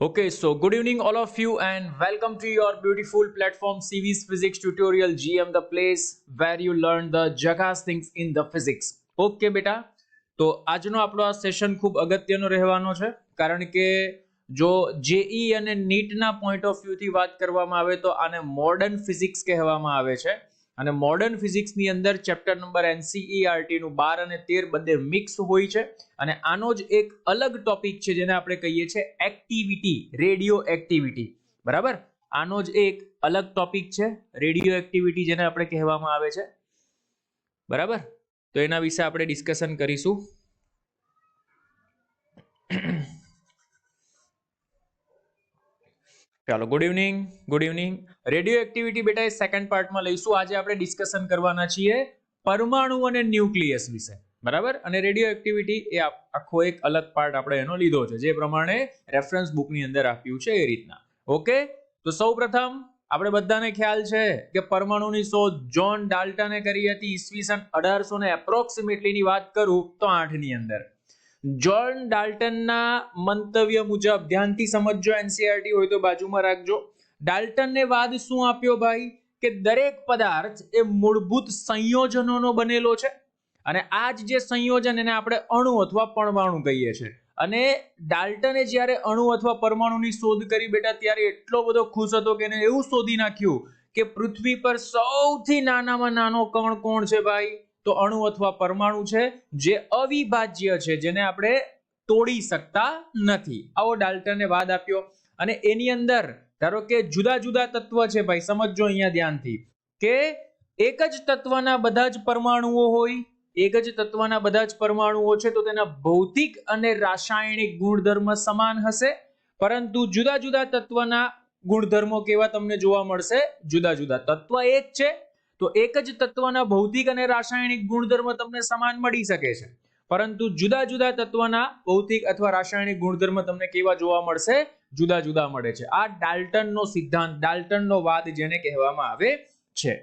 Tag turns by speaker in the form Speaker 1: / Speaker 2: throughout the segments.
Speaker 1: Okay, so good evening, all of you, and welcome to your beautiful platform CV's Physics Tutorial GM, the place where you learn the jackass things in the physics. Okay, બેટા તો આજનો આપણો આ session ખૂબ અગત્યનો રહેવાનો છે કારણ કે જો જેઈ અને નીટના પોઈન્ટ ઓફ વ્યૂથી વાત કરવામાં આવે તો આને મોડર્ન ફિઝિક્સ કહેવામાં આવે છે અને મોડર્ન ફિઝિક્સની અંદર ચેપ્ટર નંબર એનસીઈઆરટી નું 12 અને 13 બધે મિક્સ હોય છે અને આનો જ એક અલગ ટોપિક છે જેને આપણે કહીએ છીએ એક્ટિવિટી, રેડિયો એક્ટિવિટી. બરાબર, આનો જ એક અલગ ટોપિક છે રેડિયો એક્ટિવિટી જેને આપણે કહેવામાં આવે છે. બરાબર, તો એના વિશે આપણે ડિસ્કશન કરીશું. ચાલો, ગુડ ઇવનિંગ. રેડિયો એક્ટિવિટી બેટા એ સેકન્ડ પાર્ટમાં લઈશું. આજે આપણે ડિસ્કશન કરવાના છીએ પરમાણુ અને ન્યુક્લિયસ વિશે. બરાબર, અને રેડિયો એક્ટિવિટી એ આખો એક અલગ પાર્ટ આપણે એનો લીધો છે જે પ્રમાણે રેફરન્સ બુકની અંદર આપ્યું છે એ રીતના. ઓકે, તો સૌપ્રથમ આપણે બધાને ખ્યાલ છે કે પરમાણુની શોધ જ્હોન ડાલ્ટને કરી હતી ઈસવીસન 1800 ને એપ્રોક્સિમેટલી ની વાત કરું તો 8 ની અંદર. જ્હોન ડાલ્ટનના મંતવ્ય મુજબ, ધ્યાનથી સમજજો, એનસીઈઆરટી હોય તો બાજુમાં રાખજો. ડાલ્ટનને વાદ શું આપ્યો ભાઈ? કે દરેક પદાર્થ એ મૂળભૂત સંયોજનોનો બનેલો છે અને આ જે સંયોજન એને આપણે અણુ અથવા પરમાણુ કહીએ છીએ. અને ડાલ્ટને જ્યારે અણુ અથવા પરમાણુની શોધ કરી બેટા ત્યારે એટલો બધો ખુશ હતો કે એને એવું શોધી નાખ્યું કે પૃથ્વી પર સૌથી નાનામાં નાનો કણ કોણ છે ભાઈ? તો અણુ અથવા પરમાણુ છે જે અવિભાજ્ય છે, જેને આપણે તોડી શકતા નથી. આવો ડાલ્ટને વાદ આપ્યો. અને એની અંદર ધારો કે જુદા જુદા તત્વ છે ભાઈ, સમજજો અહીંયા ધ્યાનથી, કે એક જ તત્વના બધા જ પરમાણુઓ હોય, એક જ તત્વના બધા જ પરમાણુઓ છે તો તેના ભૌતિક અને રાસાયણિક ગુણધર્મ સમાન હશે, પરંતુ જુદા જુદા તત્વના ગુણધર્મો કેવા તમને જોવા મળશે? જુદા જુદા. તત્વ એક છે તો એક જ તત્વના ભૌતિક અને રાસાયણિક ગુણધર્મ તમને સમાન મળી શકે છે, પરંતુ જુદા જુદા તત્વના ભૌતિક અથવા રાસાયણિક ગુણધર્મ તમને કેવા જોવા મળશે? જુદા જુદા મળે છે. આ ડાલ્ટનનો સિદ્ધાંત, ડાલ્ટનનો વાદ જેને કહેવામાં આવે છે.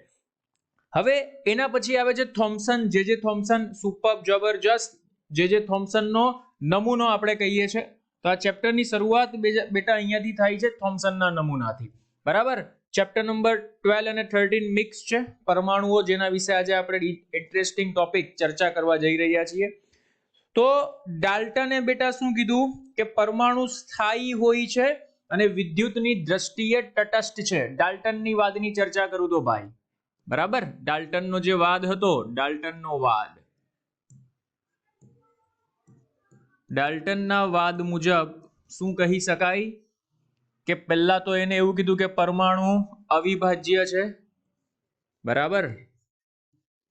Speaker 1: હવે એના પછી આવે છે થોમ્સન, જે થોમ્સન, સુપર જબરજસ્ત, જે થોમ્સનનો નમૂનો આપણે કહીએ છીએ. તો આ ચેપ્ટરની શરૂઆત બેટા અહીંયાથી થાય છે, થોમ્સનના નમૂનાથી. બરાબર, ચેપ્ટર નંબર 12 અને 13 મિક્સ છે, પરમાણુઓ, જેના વિશે આજે આપણે ઇન્ટરેસ્ટિંગ ટોપિક ચર્ચા કરવા જઈ રહ્યા છીએ. તો ડાલ્ટને બેટા શું કીધું કે પરમાણુ સ્થાયી હોય છે અને વિદ્યુતની દ્રષ્ટિએ તટસ્થ છે. ડાલ્ટનની વાદની ચર્ચા કરું તો ભાઈ, બરાબર, ડાલ્ટનનો જે વાદ હતો, ડાલ્ટનનો વાદ, ડાલ્ટનના વાદ મુજબ શું કહી શકાય કે પહેલા તો એને એવું કીધું કે પરમાણુ અવિભાજ્ય છે. બરાબર,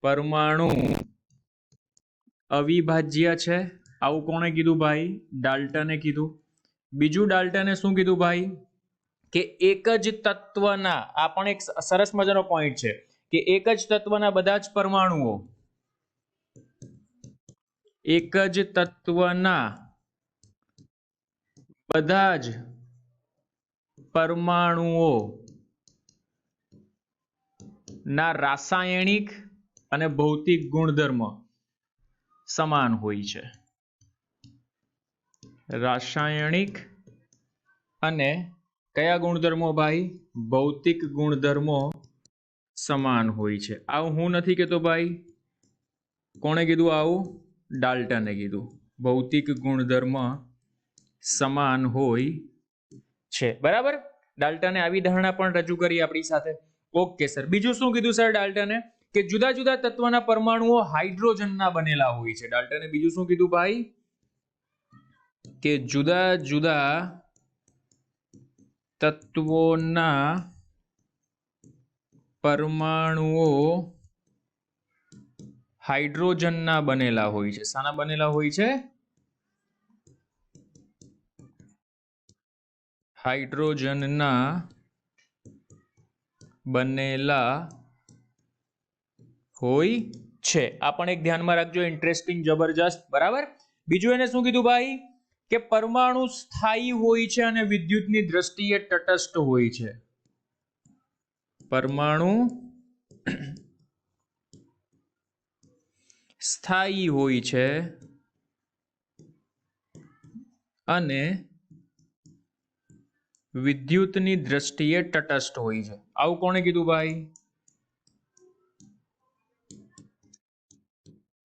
Speaker 1: પરમાણુ અવિભાજ્ય છે. આવું કોણે કીધું ભાઈ? ડાલ્ટને કીધું. બીજું ડાલ્ટને શું કીધું ભાઈ? કે એક જ તત્વના, આ પણ એક સરસ મજાનો પોઈન્ટ છે, કે એક જ તત્વના બધા જ પરમાણુઓ, એક જ તત્વના બધા જ પરમાણુઓ ના રાસાયણિક અને ભૌતિક ગુણધર્મ સમાન હોય છે. રાસાયણિક અને કયા ગુણધર્મો ભાઈ? ભૌતિક ગુણધર્મો સમાન હોય છે. આવું હું નથી કહેતો ભાઈ, કોણે કીધું આવું? ડાલ્ટને કીધું. ભૌતિક ગુણધર્મ સમાન હોય છે. બરાબર, ડાલ્ટને આવી ધારણા પણ રજૂ કરી આપણી સાથે. ઓકે સર, બીજું શું કીધું સર ડાલ્ટને? કે જુદા જુદા તત્વના પરમાણુઓ હાઇડ્રોજનના બનેલા હોય છે. ડાલ્ટને બીજું શું કીધું ભાઈ? કે જુદા જુદા તત્વોના પરમાણુઓ હાઇડ્રોજનના બનેલા હોય છે. શાના બનેલા હોય છે? હાઇડ્રોજનના બનેલા હોય છે. આ પણ એક ધ્યાનમાં રાખજો, ઇન્ટરેસ્ટિંગ, જબરજસ્ત. બરાબર, બીજું એને શું કીધું ભાઈ? કે પરમાણુ સ્થાયી હોય છે અને વિદ્યુતની દ્રષ્ટિએ તટસ્થ હોય છે. પરમાણુ સ્થાયી હોય છે અને વિદ્યુતની દ્રષ્ટિએ તટસ્થ હોય છે. આવું કોણે કીધું ભાઈ?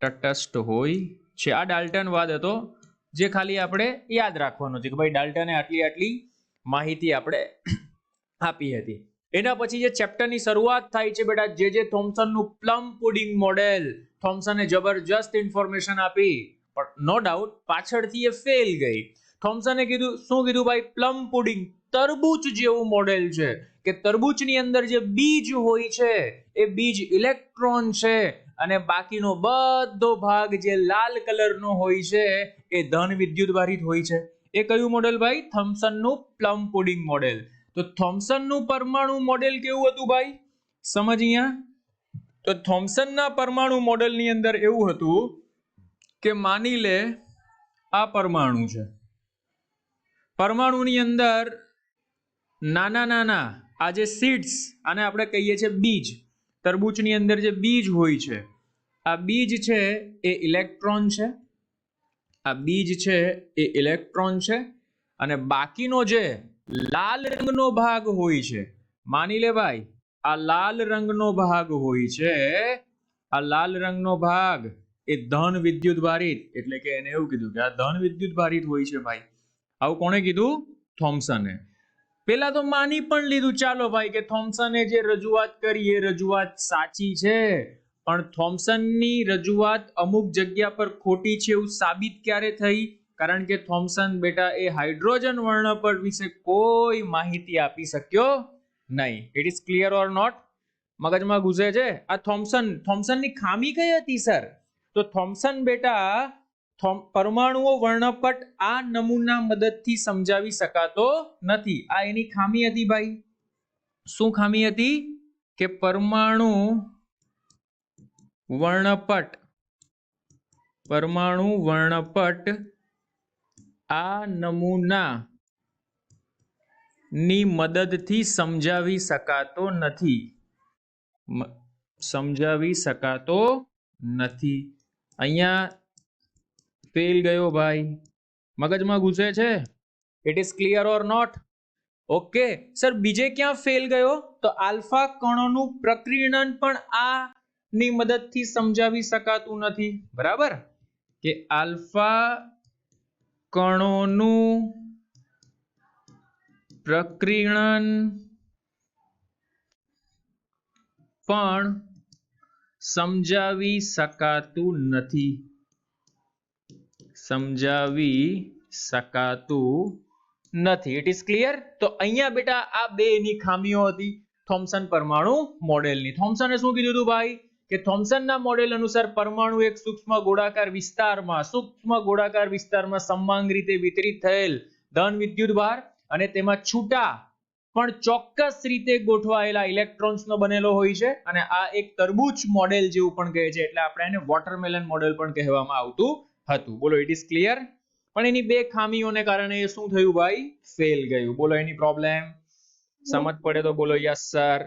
Speaker 1: તટસ્થ હોય છે. આ ડાલ્ટનવાદ હતો, જે ખાલી આપણે યાદ રાખવાનું છે કે ભાઈ ડાલ્ટને આટલી માહિતી આપણે આપી હતી. એના પછી જે ચેપ્ટરની શરૂઆત થાય છે બેટા, જે થોમ્સનનું પ્લમ પુડિંગ મોડેલ, થોમ્સને જબરજસ્ત ઇન્ફોર્મેશન આપી, પણ નો ડાઉટ પાછળથી એ ફેલ ગઈ. થોમ્સને કીધું, શું કીધું ભાઈ? પ્લમ પુડિંગ, તરબૂચ જેવું મોડેલ છે કે તરબૂચની અંદર જે બીજ હોય છે એ બીજ ઇલેક્ટ્રોન છે અને બાકીનો બધો ભાગ જે લાલ કલરનો હોય છે એ ધન વિદ્યુતભારિત હોય છે. એ કયું મોડેલ ભાઈ? થોમ્સનનું પ્લમ પુડિંગ મોડેલ. તો થોમ્સનનું પરમાણુ મોડેલ કેવું હતું ભાઈ? સમજ અહીંયા. તો થોમ્સનના પરમાણુ મોડેલની અંદર એવું હતું કે માની લે આ પરમાણુ છે, પરમાણુની અંદર નાના આ જે સીડ્સ, આને આપણે કહીએ છીએ બીજ. તરબૂચની અંદર જે બીજ હોય છે, આ બીજ છે એ ઇલેક્ટ્રોન છે, આ બીજ છે એ ઇલેક્ટ્રોન છે, અને બાકીનો જે લાલ રંગનો ભાગ હોય છે, માની લે ભાઈ આ લાલ રંગનો ભાગ હોય છે, આ લાલ રંગનો ભાગ એ ધન વિદ્યુત ભારિત, એટલે કે એને એવું કીધું કે આ ધન વિદ્યુત ભારિત હોય છે ભાઈ. આવું કોણે કીધું? થોમ્સને. પેલા તો માની પણ લીધું, ચાલો ભાઈ કે થોમ્સને જે રજૂઆત કરી એ રજૂઆત સાચી છે, પણ થોમ્સનની રજૂઆત અમુક જગ્યા પર ખોટી છે એવું સાબિત ક્યારે થઈ? કારણ કે થોમ્સન બેટા એ હાઇડ્રોજન વર્ણપટ વિશે કોઈ માહિતી આપી શક્યો નહીં. It is clear or not? મગજમાં ઘૂસે છે? આ થોમ્સનની ખામી કઈ હતી સર? તો થોમ્સન બેટા પરમાણુઓ વર્ણપટ આ નમૂના મદદથી સમજાવી શકાતો નથી. આ એની ખામી હતી ભાઈ. શું ખામી હતી? કે પરમાણુ વર્ણપટ આ નમૂના ની મદદથી સમજાવી શકાતો નથી. અહીંયા ફેલ ગયો ભાઈ. મગજમાં ઘૂસે છે? It is clear or not? Okay sir, બીજે ક્યાં ફેલ ગયો? તો આલ્ફા કણોનું પ્રકીર્ણન પણ આ ની મદદથી સમજાવી શકાતું નથી. બરાબર? કે આલ્ફા કણોનું પ્રકીર્ણન પણ સમજાવી શકાતું નથી. It is clear? તો અહીંયા બેટા આ બે એની ખામીઓ હતી થોમ્સન પરમાણુ મોડેલની. થોમ્સને શું કીધું હતું ભાઈ? કે થોમ્સનના મોડેલ અનુસાર પરમાણુ એક સૂક્ષ્મ ગોળાકાર વિસ્તારમાં સમાંગ રીતે વિતરિત થયેલ ધન વિદ્યુત ભાર અને તેમાં છૂટા પણ ચોક્કસ રીતે ગોઠવાયેલા ઇલેક્ટ્રોન્સનો બનેલો હોય છે, અને આ એક તરબૂચ મોડેલ જેવું પણ કહે છે, એટલે આપણે એને વોટરમેલન મોડેલ પણ કહેવામાં આવતું હતું. બોલો, ઇટ ઇઝ ક્લિયર? પણ એની બે ખામીઓને કારણે એ શું થયું ભાઈ? ફેલ ગયું. બોલો એની પ્રોબ્લેમ સમજ પડે તો બોલો yes sir.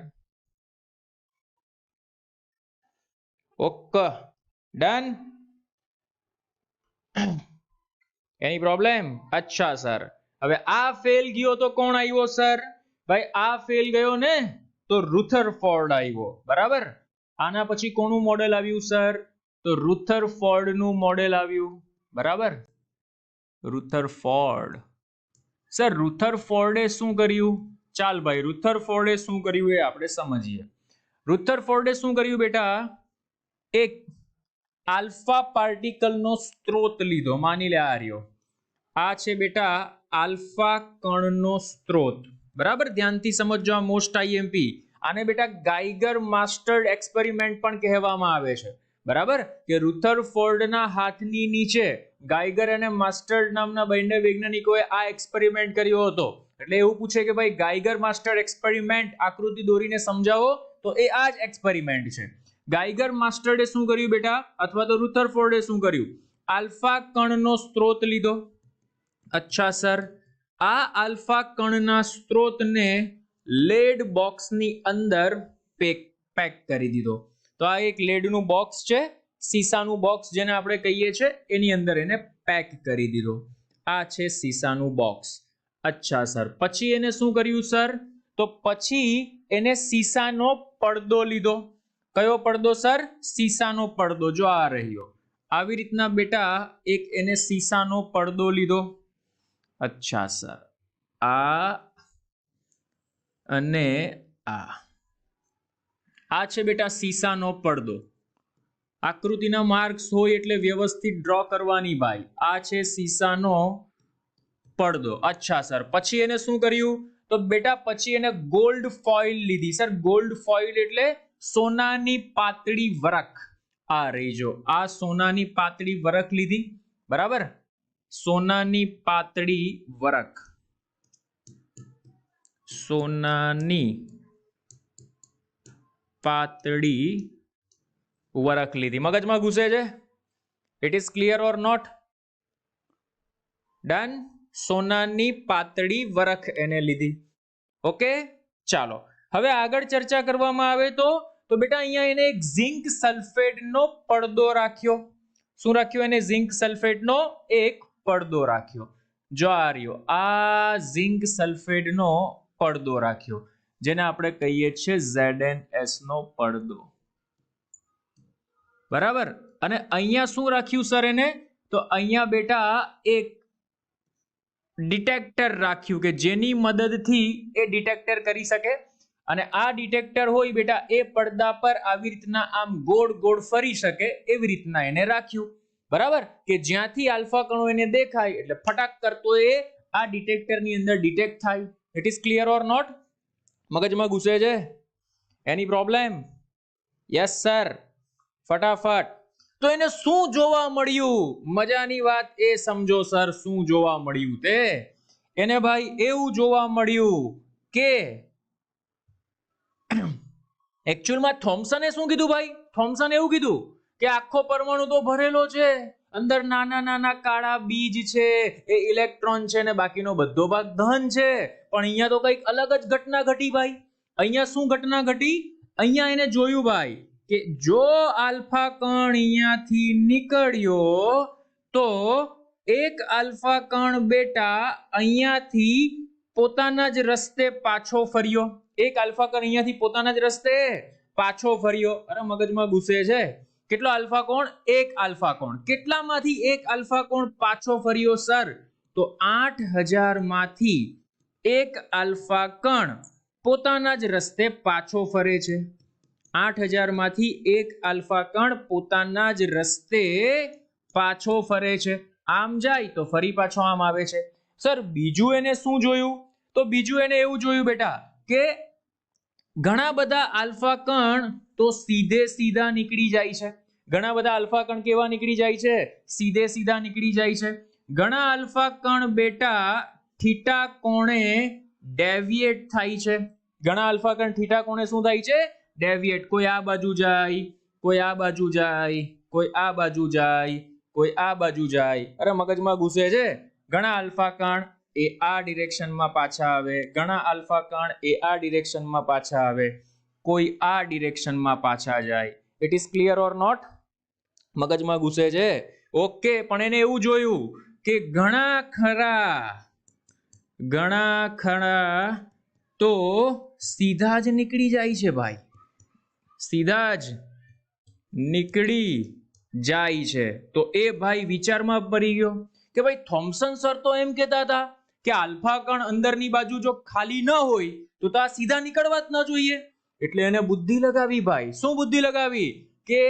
Speaker 1: Okay, done. Any problem? અચ્છા સર. હવે આ ફેલ ગયો તો કોણ આવ્યો સર? ભાઈ આ ફેલ ગયો ને તો રુથરફોર્ડ આવ્યો. બરાબર? આના પછી કોનું મોડેલ આવ્યું સર? તો રુથરફોર્ડનું મોડેલ આવ્યું. બરાબર? રુથરફોર્ડ. સર રુથરફોર્ડે શું કર્યું? ચાલ ભાઈ, રુથરફોર્ડે શું કર્યું એ આપણે સમજીએ. રુથરફોર્ડે શું કર્યું બેટા? એક આલ્ફા પાર્ટિકલનો સ્ત્રોત લીધો. માની લે આ રહ્યો, આ છે બેટા આલ્ફા કણનો સ્ત્રોત. બરાબર? ધ્યાનથી સમજજો, આ મોસ્ટ આઈએમપી. આને બેટા ગાઈગર માસ્ટર્ડ એક્સપેરિમેન્ટ પણ કહેવામાં આવે છે. બરાબર? કે રુથરફોર્ડના હાથની નીચે ગાઈગર અને માસ્ટર્ડ નામના બંને વૈજ્ઞાનિકોએ આ એક્સપેરિમેન્ટ કર્યો હતો. એટલે એવું પૂછે કે ભાઈ ગાઈગર માસ્ટર્ડ એક્સપેરિમેન્ટ આકૃતિ દોરીને સમજાવો, તો એ આ જ એક્સપેરિમેન્ટ છે. ગાઈગર માસ્ટર્ડે શું કર્યું બેટા, અથવા તો રુથરફોર્ડે શું કર્યું? આલ્ફા કણનો સ્ત્રોત લીધો. અચ્છા સર, આ આલ્ફા કણના સ્ત્રોતને લેડ બોક્સની અંદર પેક કરી દીધો. તો આ એક લેડનું બોક્સ છે, સીસાનું બોક્સ જેને આપણે કહીએ છીએ, એની અંદર એને પેક કરી દીધો. આ છે સીસાનું બોક્સ. અચ્છા સર, પછી એને શું કર્યું સર? તો પછી એને સીસાનો પડદો લીધો. કયો પડદો સર? સીસાનો પડદો. જો આ રહ્યો, આવી રીતના બેટા એક એને સીસાનો પડદો લીધો. અચ્છા સર, આ અને આ છે બેટા સીસાનો પડદો. આકૃતિના માર્ક્સ હોય એટલે વ્યવસ્થિત ડ્રો કરવાની ભાઈ. આ છે સીસાનો પડદો. અચ્છા સર, પછી એને શું કર્યું? તો બેટા પછી એને ગોલ્ડ ફોઇલ લીધી. સર ગોલ્ડ ફોઇલ એટલે સોનાની પાતળી વરખ. આ રહી જો, આ સોનાની પાતળી વરખ લીધી. બરાબર, સોનાની પાતળી વરખ, સોનાની પાતળી વરખ લીધી. મગજમાં ઘૂસે છે? It is clear or not? Done. સોનાની પાતળી વરખ એને લીધી. ઓકે, ચાલો હવે આગળ ચર્ચા કરવામાં આવે તો બેટા અહીંયા એને એક ઝિંક સલ્ફેટનો પડદો રાખ્યો. શું રાખ્યો એને? ઝિંક સલ્ફેટનો એક પડદો રાખ્યો. જો આ રહ્યો, આ ઝિંક સલ્ફેટનો પડદો રાખ્યો, જેને આપણે કહીએ છીએ ZnS નો પડદો. બરાબર. અને અહીંયા શું રાખ્યું સર એને? તો અહીંયા બેટા એક ડિટેક્ટર રાખ્યું કે જેની મદદથી એ ડિટેક્ટર કરી શકે. અને આ ડિટેક્ટર હોય બેટા એ પડદા પર આવી રીતના આમ ગોળ ગોળ ફરી શકે એવી રીતના એને રાખ્યું. બરાબર, કે જ્યાંથી આલ્ફા કણો એને દેખાય એટલે ફટાક કરતો એ આ ડિટેક્ટરની અંદર ડિટેક્ટ થાય. It is clear or not? મગજમાં ઘૂસે છે? એની પ્રોબ્લેમ? યસ સર, ફટાફટ. તો એને શું જોવા મળ્યું? મજાની વાત એ સમજો સર, શું જોવા મળ્યું તે? એને ભાઈ એવું જોવા મળ્યું કે એકચ્યુઅલમાં થોમ્સને શું કીધું ભાઈ? થોમ્સને એવું કીધું કે આખો પરમાણુ તો ભરેલો છે, અંદર નાના નાના કાળા બીજ છે, એ ઇલેક્ટ્રોન છે ને બાકીનો બધો ભાગ ધન છે. પણ અહીંયા તો કંઈક અલગ જ ઘટના ઘટી ભાઈ. અહીંયા શું ઘટના ઘટી? અહીંયા એને જોયું ભાઈ કે જો આલ્ફા કણ અહીંયાથી નીકળ્યો તો એક આલ્ફા કણ બેટા અહીંયાથી પોતાના જ રસ્તે પાછો ફર્યો. એક આલ્ફા કણ અહીંયાથી પોતાના જ રસ્તે પાછો ફર્યો. અરે મગજમાં ઘૂસે છે? કેટલો આલ્ફા કોણ? એક આલ્ફા કોણ. કેટલામાંથી એક આલ્ફા કોણ પાછો ફર્યો સર? તો 8000 માંથી એક આલ્ફા કણ પોતાના જ રસ્તે પાછો ફરે છે. 8000 માંથી એક આલ્ફા કણ પોતાના જ રસ્તે પાછો ફરે છે. આમ જાય તો ફરી પાછો આમ આવે છે. સર બીજું એને શું જોયું? તો બીજું એને એવું જોયું બેટા કે ઘણા બધા આલ્ફા કણ તો સીધે સીધા નીકળી જાય છે. ઘણા બધા આલ્ફા કણ કેવા નીકળી જાય છે? સીધે સીધા નીકળી જાય છે. ઘણા આલ્ફા કણ બેટા થીટા કોણે ડેવિએટ થાય છે. ઘણા આલ્ફા કણ થીટા કોણે શું થાય છે? ડેવિએટ. કોઈ આ બાજુ જાય, કોઈ આ બાજુ જાય, કોઈ આ બાજુ જાય, કોઈ આ બાજુ જાય. અરે મગજમાં ઘૂસે છે? ઘણા આલ્ફા કણ એ આ ડિરેક્શનમાં પાછા આવે, ઘણા આલ્ફા કણ એ આ ડિરેક્શનમાં પાછા આવે, કોઈ આ ડિરેક્શનમાં પાછા જાય. It is clear or not? મગજમાં ઘૂસે છે? ઓકે. પણ એને એવું જોયું કે ઘણા ખરા તો સીધા જ નીકળી જાય છે ભાઈ. સીધા જ નીકળી જાય છે. તો એ ભાઈ વિચારમાં પડી ગયો કે ભાઈ થોમ્સન સર તો એમ કહેતા હતા કે આલ્ફા કણ અંદરની બાજુ જો ખાલી ન હોય તો આ સીધા નીકળવા જ ન જોઈએ. એટલે એને બુદ્ધિ લગાવી ભાઈ. શું બુદ્ધિ લગાવી? કે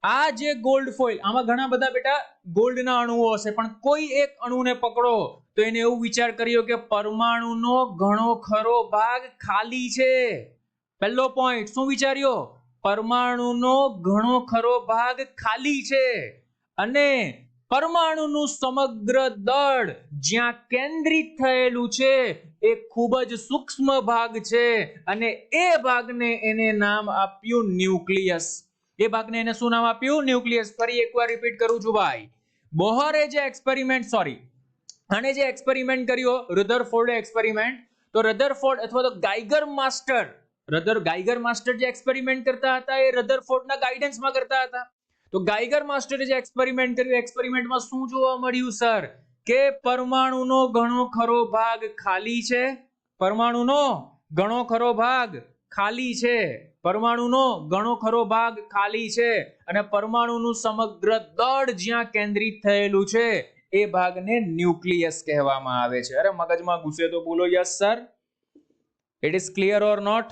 Speaker 1: આ જે ગોલ્ડ ફોઇલ, આમાં ઘણા બધા બેટા ગોલ્ડના અણુઓ હશે, પણ કોઈ એક અણુને પકડો તો એને એવું વિચાર કર્યો કે પરમાણુનો ઘણો ખરો ભાગ ખાલી છે. પહેલો પોઈન્ટ શું વિચાર્યો? પરમાણુનો ઘણો ખરો ભાગ ખાલી છે અને પરમાણુનું સમગ્ર દળ જ્યાં કેન્દ્રિત થયેલું છે એ ખૂબ જ સૂક્ષ્મ ભાગ છે અને એ ભાગને એને નામ આપ્યું ન્યુક્લિયસ. એ ભાગને એને શું નામ આપ્યું? ન્યુક્લિયસ. ફરી એકવાર રિપીટ કરું છું ભાઈ. બોહરે જે એક્સપેરિમેન્ટ આને જે એક્સપેરિમેન્ટ કર્યો, રધરફોર્ડ એક્સપેરિમેન્ટ, તો રધરફોર્ડ અથવા તો ગાઇગર માસ્ટર જે એક્સપેરિમેન્ટ કરતા હતા એ રધરફોર્ડના ગાઈડન્સમાં કરતા હતા. તો ગાઇગર માસ્ટરે જે એક્સપેરિમેન્ટ કર્યું, એક્સપેરિમેન્ટમાં શું જોવા મળ્યું સર? કે પરમાણુનો ઘણો ખરો ભાગ ખાલી છે, પરમાણુનો ઘણો ખરો ભાગ ખાલી છે, પરમાણુનો ઘણો ખરો ભાગ ખાલી છે અને પરમાણુનું સમગ્ર દળ જ્યાં કેન્દ્રિત થયેલું છે એ ભાગને ન્યુક્લિયસ કહેવામાં આવે છે. અરે મગજમાં ઘૂસે તો બોલો yes sir. It is clear or not?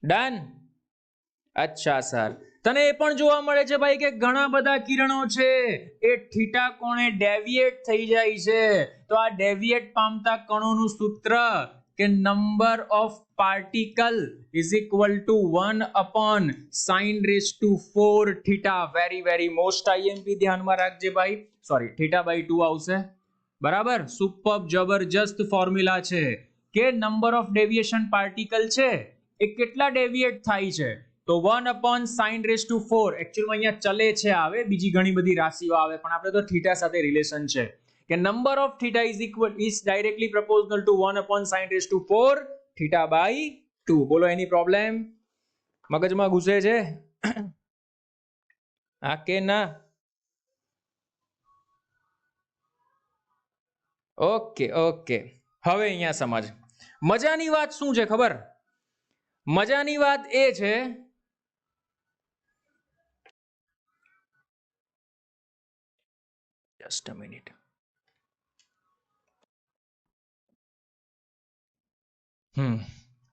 Speaker 1: Done? અચ્છા સર. તને એ પણ જોવા મળે છે ભાઈ કે ઘણા બધા કિરણો છે એ થીટા કોણે ડેવિએટ થઈ જાય છે. તો આ ડેવિએટ પામતા કણોનું સૂત્ર કે number of particle is equal two 1/sin⁴ theta. Very most IMP ધ્યાનમાં રાખજે ભાઈ. સોરી, θ/2 આવશે. બરાબર, સુપર જબરજસ્ત ફોર્મ્યુલા છે કે નંબર ઓફ ડેવિએશન પાર્ટિકલ છે એ કેટલા ડેવિએટ થાય છે તો 1/sin⁴. એકચ્યુઅલી અહીંયા ચલે છે આવે, બીજી ઘણી બધી રાશિઓ આવે, પણ આપણે તો થીટા સાથે રિલેશન છે કે number of theta is directly proportional two 1/sin⁴ θ/2. બોલો એની પ્રોબ્લેમ? મગજમાં ઘૂસે છે? હા કે ના? ઓકે. હવે અહીંયા સમજ. મજાની વાત શું છે ખબર? મજાની વાત એ છે જસ્ટ અ મિનિટ.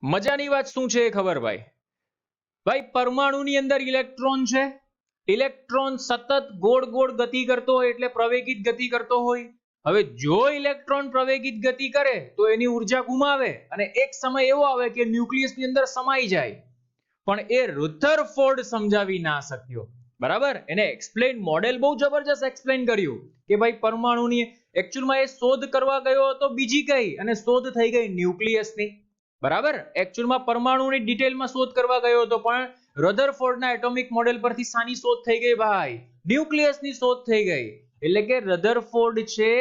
Speaker 1: મજાની વાત શું છે ખબર ભાઈ? ભાઈ પરમાણુની અંદર ઇલેક્ટ્રોન છે. ઇલેક્ટ્રોન સતત ગોળ ગતિ કરતો હોય એટલે પ્રવેગિત ગતિ કરતો હોય. હવે જો ઇલેક્ટ્રોન પ્રવેગિત ગતિ કરે તો એની ઉર્જા ગુમાવે અને એક સમય એવો આવે કે ન્યુક્લિયસની અંદર સમાઈ જાય. પણ એ રુથરફોર્ડ સમજાવી ના શક્યો. બરાબર, એને એક્સપ્લેન મોડેલ બહુ જબરજસ્ત એક્સપ્લેન કર્યું કે ભાઈ પરમાણુની એકચ્યુઅલમાં એ શોધ કરવા ગયો હતો બીજી કઈ અને શોધ થઈ ગઈ ન્યુક્લિયસની. બરાબર, એકચ્યુઅલમાં પરમાણુની ડિટેલમાં શોધ કરવા ગયો હતો પણ રધરફોર્ડના એટોમિક મોડેલ પરથી સાની શોધ થઈ ગઈ ભાઈ? ન્યુક્લિયસની શોધ થઈ ગઈ. એટલે કે રધરફોર્ડ છે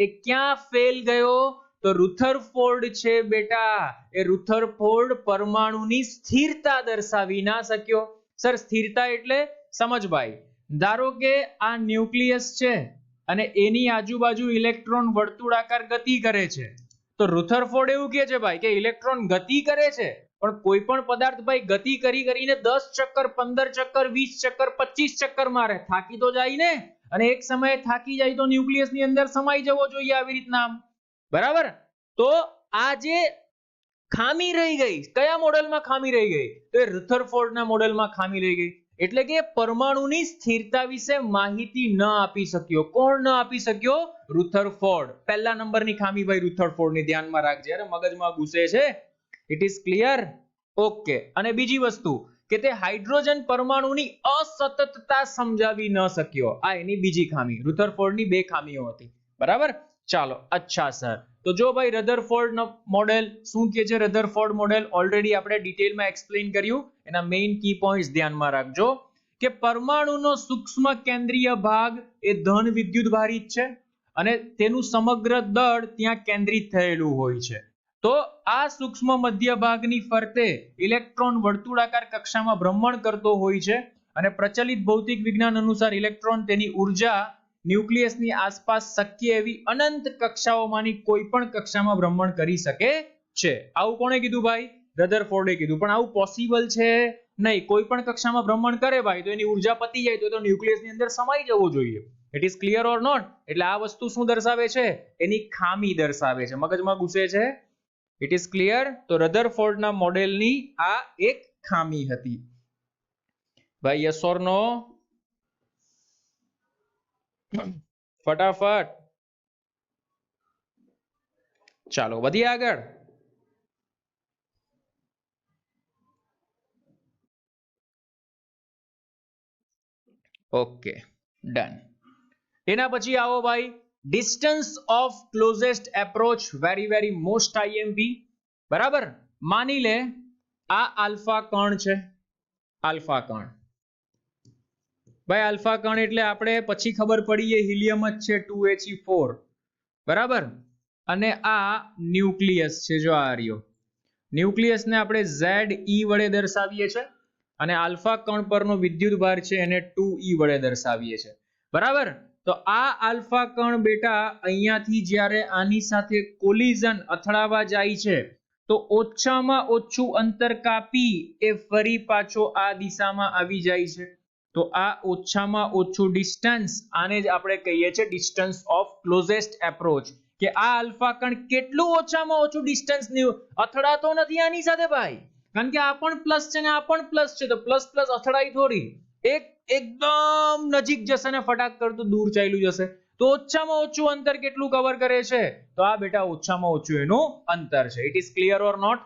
Speaker 1: એ ક્યાં ફેલ ગયો? તો રુથરફોર્ડ છે બેટા, એ રુથરફોર્ડ પરમાણુની સ્થિરતા દર્શાવી ના શક્યો. સર સ્થિરતા એટલે સમજ ભાઈ, ધારો કે આ ન્યુક્લિયસ છે અને એની આજુબાજુ ઇલેક્ટ્રોન વર્તુળાકાર ગતિ કરે છે. તો રુથરફોર્ડ એવું કહે છે ભાઈ કે ઇલેક્ટ્રોન ગતિ કરે છે પણ કોઈ પણ પદાર્થ ભાઈ ગતિ કરીને 10 ચક્કર 15 ચક્કર 20 ચક્કર 25 ચક્કર મારે, થાકી તો જાય ને. અને એક સમયે થાકી જાય તો ન્યુક્લિયસની અંદર સમાઈ જવો જોઈએ આવી રીતના. બરાબર, તો આ જે ખામી રહી ગઈ, કયા મોડેલમાં ખામી રહી ગઈ? તો એ રુથરફોર્ડના મોડેલમાં ખામી રહી ગઈ. એટલે કે પરમાણુની સ્થિરતા વિશે માહિતી ન આપી શક્યો. કોણ ન આપી શક્યો? રુથરફોર્ડ. પહેલા નંબરની ખામી ભાઈ રુથરફોર્ડની, ધ્યાનમાં રાખજે. અરે મગજમાં ઘૂસે છે. It is clear? ઓકે. અને બીજી વસ્તુ કે તે હાઇડ્રોજન પરમાણુની અસતતતા સમજાવી ન શક્યો. આ એની બીજી ખામી. રુથરફોર્ડની બે ખામીઓ હતી. બરાબર, ચાલો. અચ્છા સર, તો જો ભાઈ રધરફોર્ડ મોડેલ શું કહે છે? રધરફોર્ડ મોડેલ ઓલરેડી આપણે ડિટેલમાં એક્સપ્લેન કર્યું. એના મેઇન કી પોઈન્ટ્સ ધ્યાનમાં રાખજો કે પરમાણુનો સૂક્ષ્મ કેન્દ્રીય ભાગ એ ધન વિદ્યુતભારિત છે અને તેનું સમગ્ર દળ ત્યાં કેન્દ્રિત થયેલું હોય છે. તો આ સૂક્ષ્મ મધ્ય ભાગની ફરતે ઇલેક્ટ્રોન વર્તુળાકાર કક્ષામાં ભ્રમણ કરતો હોય છે અને પ્રચલિત ભૌતિક વિજ્ઞાન અનુસાર ઇલેક્ટ્રોન તેની ઉર્જા ન્યુક્લિયસની આસપાસ શક્ય એવી અનંત કક્ષાઓમાંની કોઈ પણ કક્ષામાં ભ્રમણ કરી શકે છે. આવું કોણે કીધું ભાઈ? રધરફોર્ડે કીધું. પણ આવું પોસિબલ છે નહીં. કોઈ પણ કક્ષામાં ભ્રમણ કરે ભાઈ તો એની ઉર્જા પતી જાય તો ન્યુક્લિયસની અંદર સમાઈ જવો જોઈએ. It is clear or not? એટલે આ વસ્તુ શું દર્શાવે છે? એની ખામી દર્શાવે છે. મગજમાં ઘૂસે છે? It is clear? તો રધરફોર્ડના મોડેલની આ એક ખામી હતી ભાઈ. યસ ઓર નો? ફટાફટ ચાલો વધીએ આગળ. Okay, done. એના પછી આવો ભાઈ distance of closest approach. Very most IMP. બરાબર, માની લે આ આલ્ફા કણ છે. આલ્ફા કણ ભાઈ, આલ્ફા કણ એટલે આપણે પછી ખબર પડી એ હિલિયમ જ છે 2He4. બરાબર, અને આ ન્યુક્લિયસ છે. જો આ રહ્યો ન્યુક્લિયસને આપણે Ze વડે દર્શાવીએ છીએ અને આલ્ફા કણ પરનો વિદ્યુત ભાર છે એને 2E વડે દર્શાવીએ છીએ. બરાબર, તો આ આલ્ફા કણ બેટા અહીંયાથી જ્યારે આની સાથે કોલિઝન અથડાવા જાય છે તો ઓછામાં ઓછું અંતર કાપી એ ફરી પાછો આ દિશામાં આવી જાય છે તો આ ઓછામાં ઓછું ડિસ્ટન્સ આને જ આપણે કહીએ છીએ ડિસ્ટન્સ ઓફ ક્લોઝેસ્ટ એપ્રોચ કે આ આલ્ફા કણ કેટલું ઓછામાં ઓછું ડિસ્ટન્સ અથડાતો નથી આની સાથે ભાઈ કારણ કે આ પણ પ્લસ છે ને આ પણ પ્લસ છે તો પ્લસ પ્લસ અથડાઈ થોડી એકદમ નજીક જશે ને ફટાક કરતું દૂર ચાલ્યું જશે તો ઓછામાં ઓછું અંતર કેટલું કવર કરે છે તો આ બેટા ઓછામાં ઓછું એનું અંતર છે it is clear or not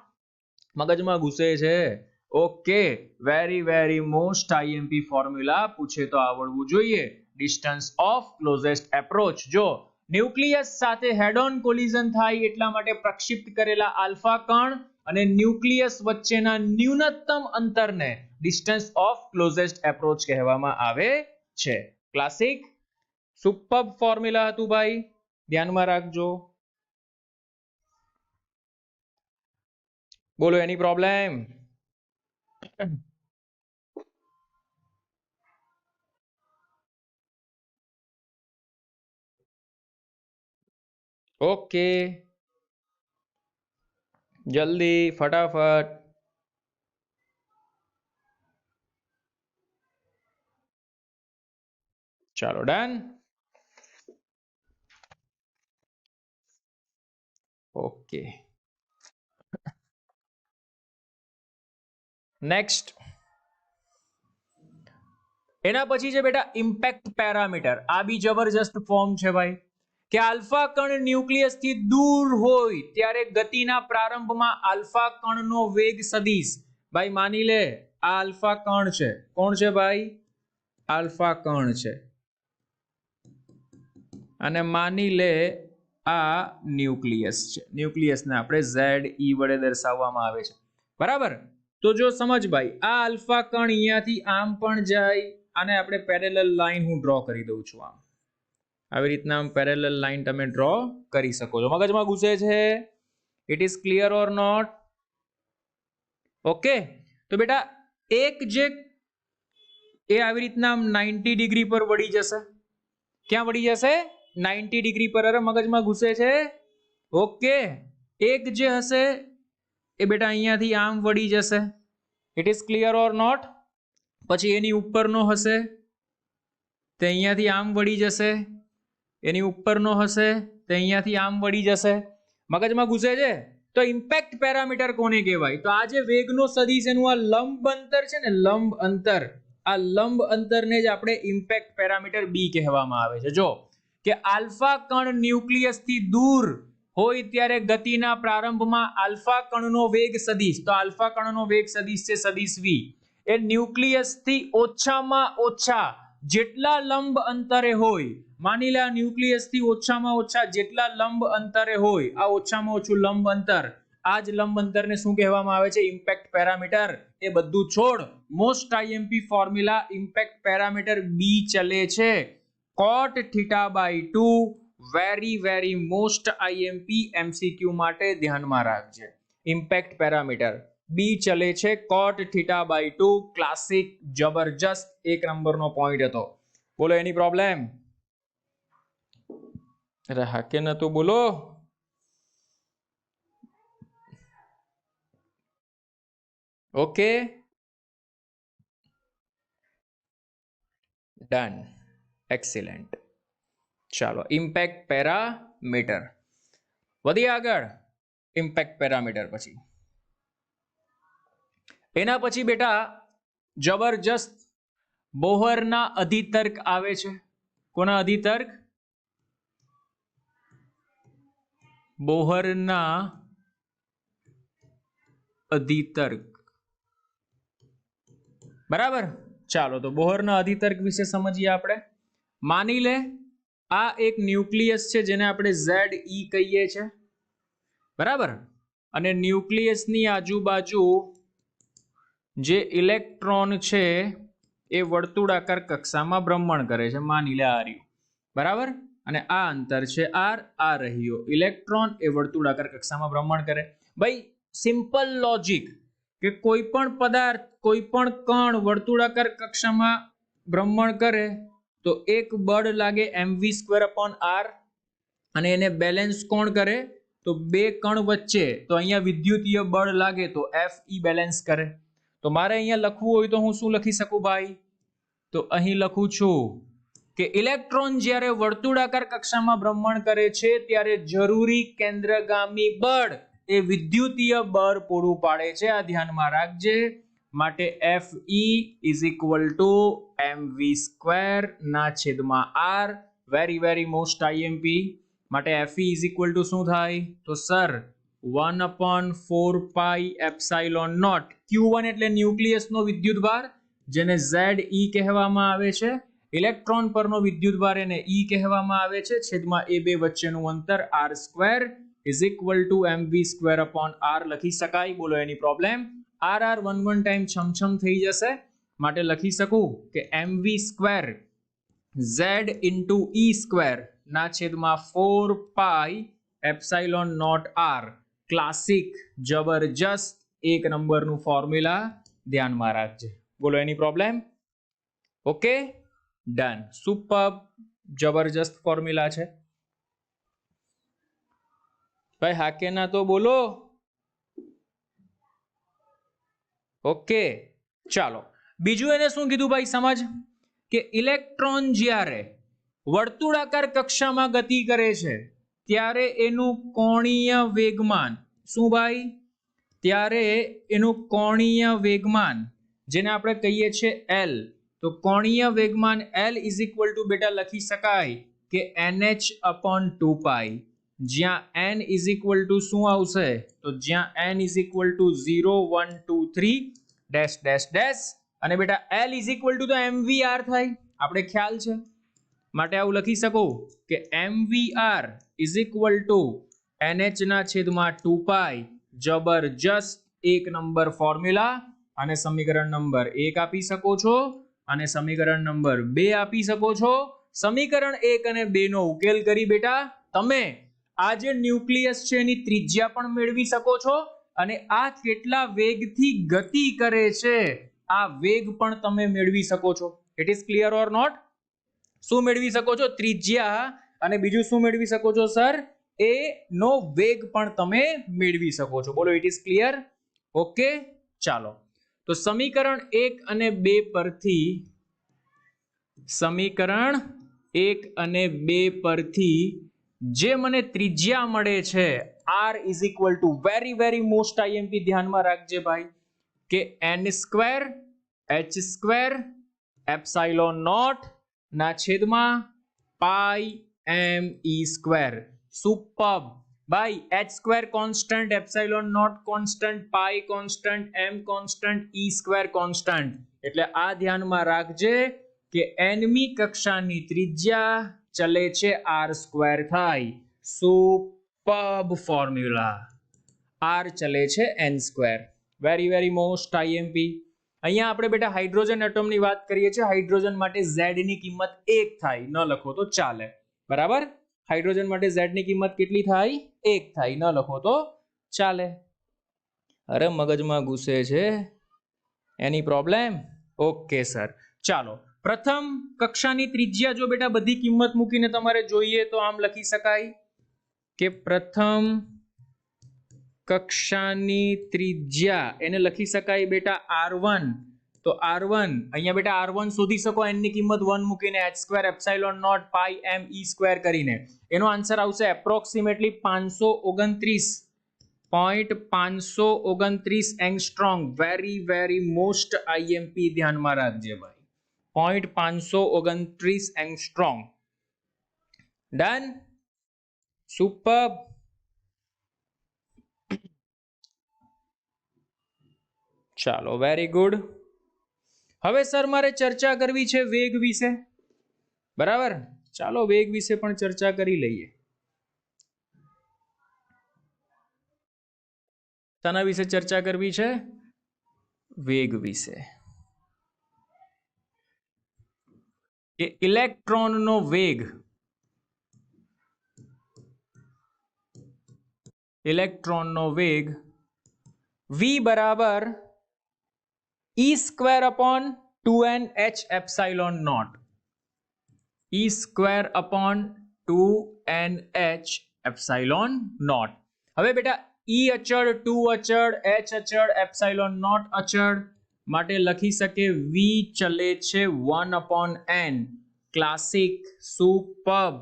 Speaker 1: મગજમાં ઘૂસે છે okay very most IMP formula પૂછે તો આવડવું જોઈએ ડિસ્ટન્સ ઓફ ક્લોઝેસ્ટ એપ્રોચ જો ન્યુક્લિયસ સાથે હેડ ઓન કોલિઝન થાય એટલા માટે પ્રક્ષિપ્ત કરેલા આલ્ફા કણ અને ન્યુક્લિયસ વચ્ચેના ન્યૂનતમ અંતરને ડિસ્ટન્સ ઓફ ક્લોઝેસ્ટ એપ્રોચ કહેવામાં આવે છે ક્લાસિક સુપર્બ ફોર્મ્યુલા હતું ભાઈ ધ્યાનમાં રાખજો બોલો એની પ્રોબ્લેમ ओके जल्दी फटाफट चलो डन ओके नेक्स्ट એના પછી છે બેટા ઇમ્પેક્ટ પેરામીટર આ બી જબરજસ્ત ફોર્મ છે ભાઈ કે આલ્ફા કણ ન્યુક્લિયસ થી દૂર હોય ત્યારે ગતિના પ્રારંભમાં આલ્ફા કણનો વેગ સદિશ ભાઈ માની લે આ આલ્ફા કણ છે કોણ છે ભાઈ આલ્ફા કણ છે અને માની લે આ ન્યુક્લિયસ છે ન્યુક્લિયસને આપણે ZE વડે દર્શાવવામાં આવે છે બરાબર તો જો સમજ ભાઈ આ આલ્ફા કણ અહીંયાથી આમ પણ જાય આને આપણે પેરેલલ લાઈન હું ડ્રો કરી દઉં છું આમ આવી રીતના આમ પેરેલલ લાઈન તમે ડ્રો કરી શકો છો મગજમાં ઘૂસે છે it is clear or not okay તો બેટા એક જે એ આવી રીતના આમ 90 ડિગ્રી પર વળી જશે ક્યાં વળી જશે 90 ડિગ્રી પર અરે મગજમાં ઘૂસે છે ઓકે એક જે હશે એ બેટા અહીંયાથી આમ વળી જશે it is clear or not પછી એની ઉપરનો હશે તે અહીંયાથી આમ વળી જશે એની ઉપરનો હશે તે અહીંયાથી આમ વળી જશે મગજમાં ઘૂસે છે તો ઇમ્પેક્ટ પેરામીટર કોને કહેવાય તો આ જે વેગનો સદિશ એનું આ લંબ અંતર છે ને લંબ અંતર આ લંબ અંતરને જ આપણે ઇમ્પેક્ટ પેરામીટર બી કહેવામાં આવે છે જો કે આલ્ફા કણ ન્યુક્લિયસ થી દૂર હોય ત્યારે ગતિના પ્રારંભમાં આલ્ફા કણનો વેગ સદિશ તો આલ્ફા કણનો વેગ સદિશ છે સદિશ v એ ન્યુક્લિયસ થી ઓછામાં ઓછા જેટલા લંબ અંતરે હોય માની લે ન્યુક્લિયસ થી ઓછામાં ઓછા જેટલા લંબ અંતરે હોય આ ઓછામાં ઓછું લંબ અંતર આ જ લંબ અંતરને શું કહેવામાં આવે છે ઇમ્પેક્ટ પેરામીટર એ બધું છોડ most IMP formula impact parameter b ચલે છે cot θ/2 very most IMP MCQ માટે ધ્યાનમાં રાખજે ઇમ્પેક્ટ પેરામીટર બી ચલે છે cot θ/2 ક્લાસિક જબરજસ્ત એક નંબરનો પોઈન્ટ હતો બોલો એની પ્રોબ્લેમ અરે હા કે નતું બોલો ઓકે ડન એક્સિલેન્ટ ચાલો ઇમ્પેક્ટ પેરામીટર વધી આગળ ઇમ્પેક્ટ પેરામીટર પછી એના પછી બેટા જબરજસ્ત બોહરના અધિતર્ક આવે છે કોના અધિતર્ક બોહરના અધિતર્ક બરાબર ચાલો તો બોહરના અધિતર્ક વિશે સમજીએ આપણે માની લે આ એક ન્યુક્લિયસ છે જેને આપણે ZE કહીએ છે બરાબર અને ન્યુક્લિયસની આજુબાજુ જે ઇલેક્ટ્રોન છે એ વર્તુળાકાર કક્ષામાં ભ્રમણ કરે છે માની લે આ રહ્યું બરાબર અને આ અંતર છે r આ રહ્યો ઇલેક્ટ્રોન એ વર્તુળાકાર કક્ષામાં ભ્રમણ કરે ભાઈ સિમ્પલ લોજિક કે કોઈ પણ પદાર્થ કોઈ પણ કણ વર્તુળાકાર કક્ષામાં ભ્રમણ કરે તો એક બળ લાગે mv²/r અને એને બેલેન્સ કોણ કરે તો બે કણ વચ્ચે તો અહીંયા વિદ્યુતીય બળ લાગે તો Fe બેલેન્સ કરે. તો મારે અહીંયા લખવું હોય તો હું શું લખી શકું ભાઈ? તો અહીં લખું છું કે ઇલેક્ટ્રોન જ્યારે વર્તુળાકાર કક્ષામાં ભ્રમણ કરે છે ત્યારે જરૂરી કેન્દ્રગામી બળ એ વિદ્યુતીય બળ પૂરું પાડે છે. આ ધ્યાનમાં રાખજે. માટે Fe = mv²/r. Very most IMP. માટે Fe = શું થાય તો સર 1/4πε0. Q1 એટલે ન્યુક્લિયસનો વિદ્યુતભાર જેને Ze કહેવામાં આવે છે. ઇલેક્ટ્રોન પરનો વિદ્યુતભાર એને E કહેવામાં આવે છે. છેદમાં એ બે વચ્ચેનું અંતર r² = mv²/r લખી શકાય. બોલો એની પ્રોબ્લેમ? r 1 ટાઈમ છમછમ થઈ જશે માટે લખી શકું કે mv² Z/E²/4πε0r. ક્લાસિક જબરજસ્ત એક નંબરનું ફોર્મ્યુલા ધ્યાનમાં રાખજે. બોલો એની પ્રોબ્લેમ? Okay, done. સુપર જબરજસ્ત ફોર્મ્યુલા છે ભાઈ. હાકે ના તો બોલો. ઓકે, ચાલો બીજું એને શું કીધું ભાઈ? સમજ કે ઇલેક્ટ્રોન જ્યારે વર્તુળાકાર કક્ષામાં ગતિ કરે છે ત્યારે એનું કોણીય વેગમાન શું ભાઈ? ત્યારે એનું કોણીય વેગમાન જેને આપણે કહીએ છીએ L. તો કોણીય વેગમાન L = બેટા લખી શકાય કે nh/2π. જ્યાં n = શું આવશે તો જ્યાં n = 0 1 2 3 ... અને બેટા L = તો mvr થાય, આપણે ખ્યાલ છે. માટે આવું લખી શકો કે mvr = nh/2π. જબરજસ્ત એક નંબર ફોર્મ્યુલા. અને સમીકરણ નંબર 1 આપી શકો છો અને સમીકરણ નંબર 2 આપી શકો છો. સમીકરણ 1 અને 2 નો ઉકેલ કરી બેટા તમે આ જે ન્યુક્લિયસ છે એની ત્રિજ્યા પણ મેળવી શકો છો અને આ કેટલા વેગથી ગતિ કરે છે આ વેગ પણ તમે મેળવી શકો છો. It is clear or not? શું મેળવી શકો છો? ત્રિજ્યા અને બીજું શું મેળવી શકો છો સર? એ નો વેગ પણ તમે મેળવી શકો છો. બોલો ઇટ ઇઝ ક્લિયર? ઓકે, ચાલો તો સમીકરણ 1 અને 2 પરથી જે મને ત્રિજ્યા મળે છે r = વેરી મોસ્ટ IMP. ધ્યાનમાં રાખજે ભાઈ કે n²h²ε0/πme². સુપર ભાઈ. h² constant, ε0 constant, pi constant, m constant, e² constant. એટલે આ ધ્યાનમાં રાખજે કે n મી કક્ષાની ત્રિજ્યા ચલે છે r² થાય. Super formula. r ચલે છે n². Very most IMP. અહીંયા આપણે બેટા હાઇડ્રોજન એટમની વાત કરીએ છીએ. હાઇડ્રોજન માટે Z ની કિંમત 1 થાય. ન લખો તો ચાલે, બરાબર? હાઇડ્રોજન માટે Z ની કિંમત કેટલી થાય? 1 થાય. ન લખો તો ચાલે. અરે મગજમાં ઘૂસે છે એની પ્રોબ્લેમ? ઓકે સર, ચાલો પ્રથમ કક્ષાની ત્રિજ્યા જો બેટા બધી કિંમત મૂકીને તમારે જોઈએ તો આમ લખી શકાય કે પ્રથમ કક્ષાની ત્રિજ્યા એને લખી શકાય બેટા r1. તો r1 અહીંયા બેટા r1 શોધી શકો n ની કિંમત 1 મૂકીને h²ε0πme² કરીને. એનો આન્સર આવશે approximately 529 angstrom. Very most IMP. ધ્યાનમાં રાખજે ભાઈ 529 એંગસ્ટ્રોમ. ડન. સુપર. ચાલો વેરી ગુડ. હવે સર મારે ચર્ચા કરવી છે વેગ વિશે, બરાબર? ચાલો વેગ વિશે પણ ચર્ચા કરી લઈએ. શાના વિશે ચર્ચા કરવી છે? વેગ વિશે. કે ઇલેક્ટ્રોનનો વેગ v બરાબર e² / 2nh/0. E square upon 2NH epsilon naught. હવે બેટા E અચળ, 2 અચળ, H અચળ, એપ્સાઇલોન નોટ અચળ માટે લખી શકે V ચલે છે 1 અપોન N. ક્લાસિક, સુપર્બ,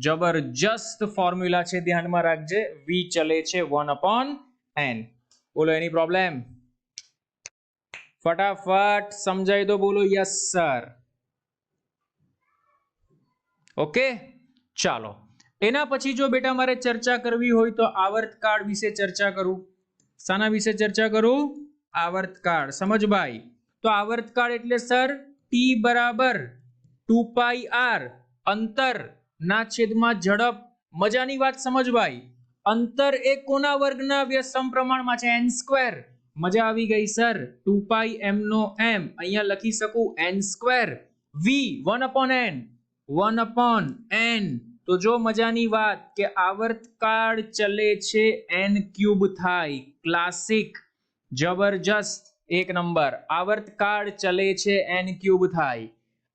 Speaker 1: જબરજસ્ત ફોર્મ્યુલા છે, ધ્યાનમાં રાખજે. V ચલે છે 1 અપોન N. બોલો એની પ્રોબ્લેમ? ફટાફટ સમજાઈ દો, બોલો યસ સર. ઓકે, ચાલો. એના પછી જો બેટા મારે ચર્ચા કરવી હોય તો આવર્તકાળ વિશે ચર્ચા કરું. શાના વિશે ચર્ચા કરું? આવર્તકાળ. સમજ ભાઈ. તો આવર્તકાળ એટલે સર T બરાબર 2 પાઈ R અંતર ના છેદમાં ઝડપ. મજાની વાત સમજ ભાઈ. અંતર એ કોના વર્ગના સમપ્રમાણમાં છે? n square. મજા આવી ગઈ સર. 2 પાઈ m નો m અહીંયા લખી શકું n square. v 1 upon n 1 upon n. તો જો મજાની વાત કે આવર્તકાળ ચલે છે n ક્યુબ થાય. ક્લાસિક, જબરજસ્ત, એક નંબર. આવર્તકાળ ચલે છે n ક્યુબ થાય.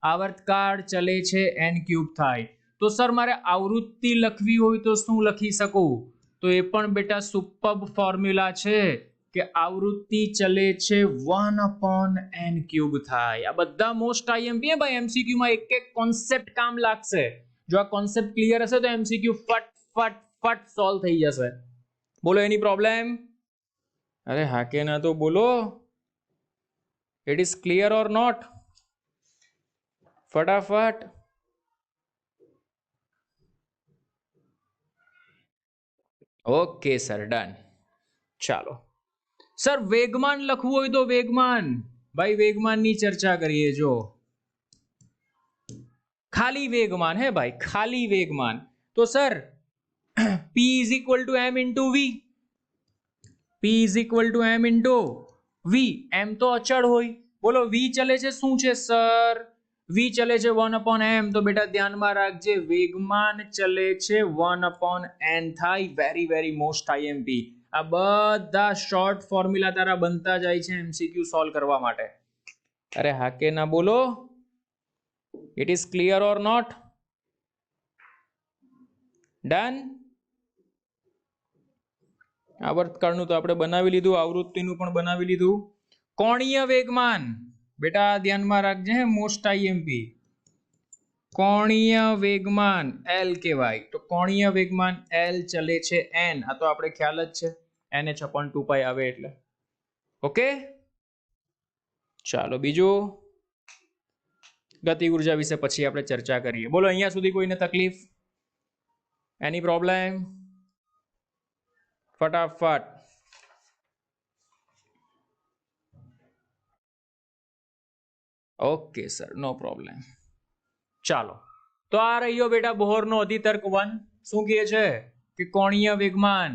Speaker 1: આવર્તકાળ ચલે છે n ક્યુબ થાય. તો સર મારે આવૃત્તિ લખવી હોય તો શું લખી શકું? તો એ પણ બેટા સુપર્બ ફોર્મ્યુલા છે કે આવૃત્તિ ચલે છે 1 અપોન n ક્યુબ થાય. આ બધા મોસ્ટ આઈએમપી ભાઈ. એમસીક્યુ માં એક એક કોન્સેપ્ટ કામ લાગશે. જો આ કોન્સેપ્ટ ક્લિયર હશે તો એમસીક્યુ ફટ ફટ ફટ સોલ્વ થઈ જશે. બોલો એની પ્રોબ્લેમ? અરે હા કે ના તો બોલો. It is clear or not? ફટાફટ. Okay sir, done. ચાલો સર, વેગમાન લખવું હોય તો વેગમાન. ભાઈ વેગમાનની ચર્ચા કરીએ. જો ખાલી વેગમાન હે ભાઈ, ખાલી વેગમાન. તો sir P is equal to m into v. P is equal to m into v. m તો અચળ હોય. બોલો v ચલે છે શું છે સર? v ચલે છે 1 upon m. તો બેટા ધ્યાનમાં રાખજે વેગમાન ચલે છે 1 upon n થાય. Very very most IMP. આ બધા શોર્ટ ફોર્મ્યુલા તારા બનતા જાય છે એમસીક્યુ સોલ્વ કરવા માટે. અરે હા કે ના બોલો. It is clear or not? Done. આવર્તકાળનું તો આપણે બનાવી લીધું, આવૃત્તિનું પણ બનાવી લીધું. કોણીય વેગમાન બેટા ધ્યાનમાં રાખજે, મોસ્ટ આઈએમપી. કોણીય વેગમાન L કહેવાય. તો કોણીય વેગમાન L ચલે છે n. આ તો આપણે ખ્યાલ જ છે, nh/2π આવે એટલે. ઓકે, ચાલો બીજું ગતિ ઉર્જા વિશે પછી આપણે ચર્ચા કરીએ. બોલો અહીંયા સુધી કોઈને તકલીફ? એની પ્રોબ્લેમ? ફટાફટ. Okay sir, no problem. ચાલો, તો આ રહ્યો બેટા બોહરનો અધિતર્ક 1. શું કહે છે કે કોણીય વેગમાન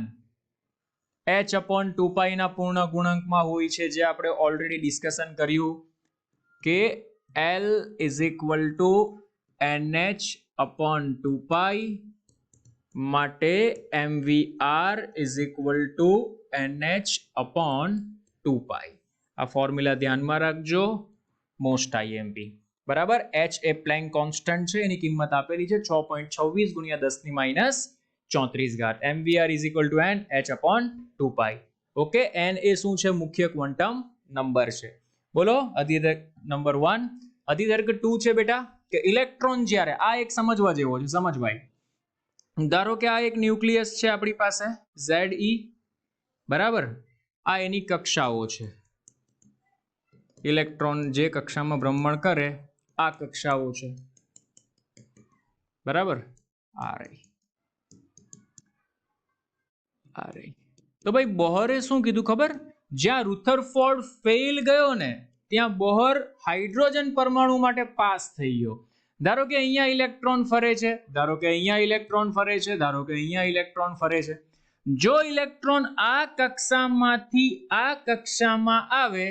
Speaker 1: h/2π ના પૂર્ણ ગુણાંકમાં હોય છે, જે આપણે ઓલરેડી ડિસ્કશન કર્યું કે L is equal to nh/2π માટે mvr is equal to nh/2π. આ ફોર્મ્યુલા ધ્યાનમાં રાખજો, મોસ્ટ આઈએમપી. બરાબર. h એ પ્લેન્ક કોન્સ્ટન્ટ છે, એની કિંમત આપેલી છે 6.26 × 10⁻⁴. mvr is equal to nh/2π. Okay, n એ શું છે? મુખ્ય ક્વોન્ટમ નંબર છે. બોલો અધિતર્ક નંબર 1. અધિતર્ક 2 છે બેટા કે ઇલેક્ટ્રોન જ્યારે, આ એક સમજવા જેવો છે. સમજ ભાઈ. ધારો કે આ એક ન્યુક્લિયસ છે આપણી પાસે Ze. બરાબર. આ એની કક્ષાઓ છે. ઇલેક્ટ્રોન જે કક્ષામાં ભ્રમણ કરે આ કક્ષાઓ છે. બરાબર. આ રહી. તો ભાઈ બોહરે શું કીધું ખબર? જ્યાં રુથરફોર્ડ ફેલ ગયો ને ત્યાં બોહર હાઇડ્રોજન પરમાણુ માટે પાસ થઈ ગયો. ધારો કે અહીંયા ઇલેક્ટ્રોન ફરે છે, ધારો કે અહીંયા ઇલેક્ટ્રોન ફરે છે, ધારો કે અહીંયા ઇલેક્ટ્રોન ફરે છે. જો ઇલેક્ટ્રોન આ કક્ષામાંથી આ કક્ષામાં આવે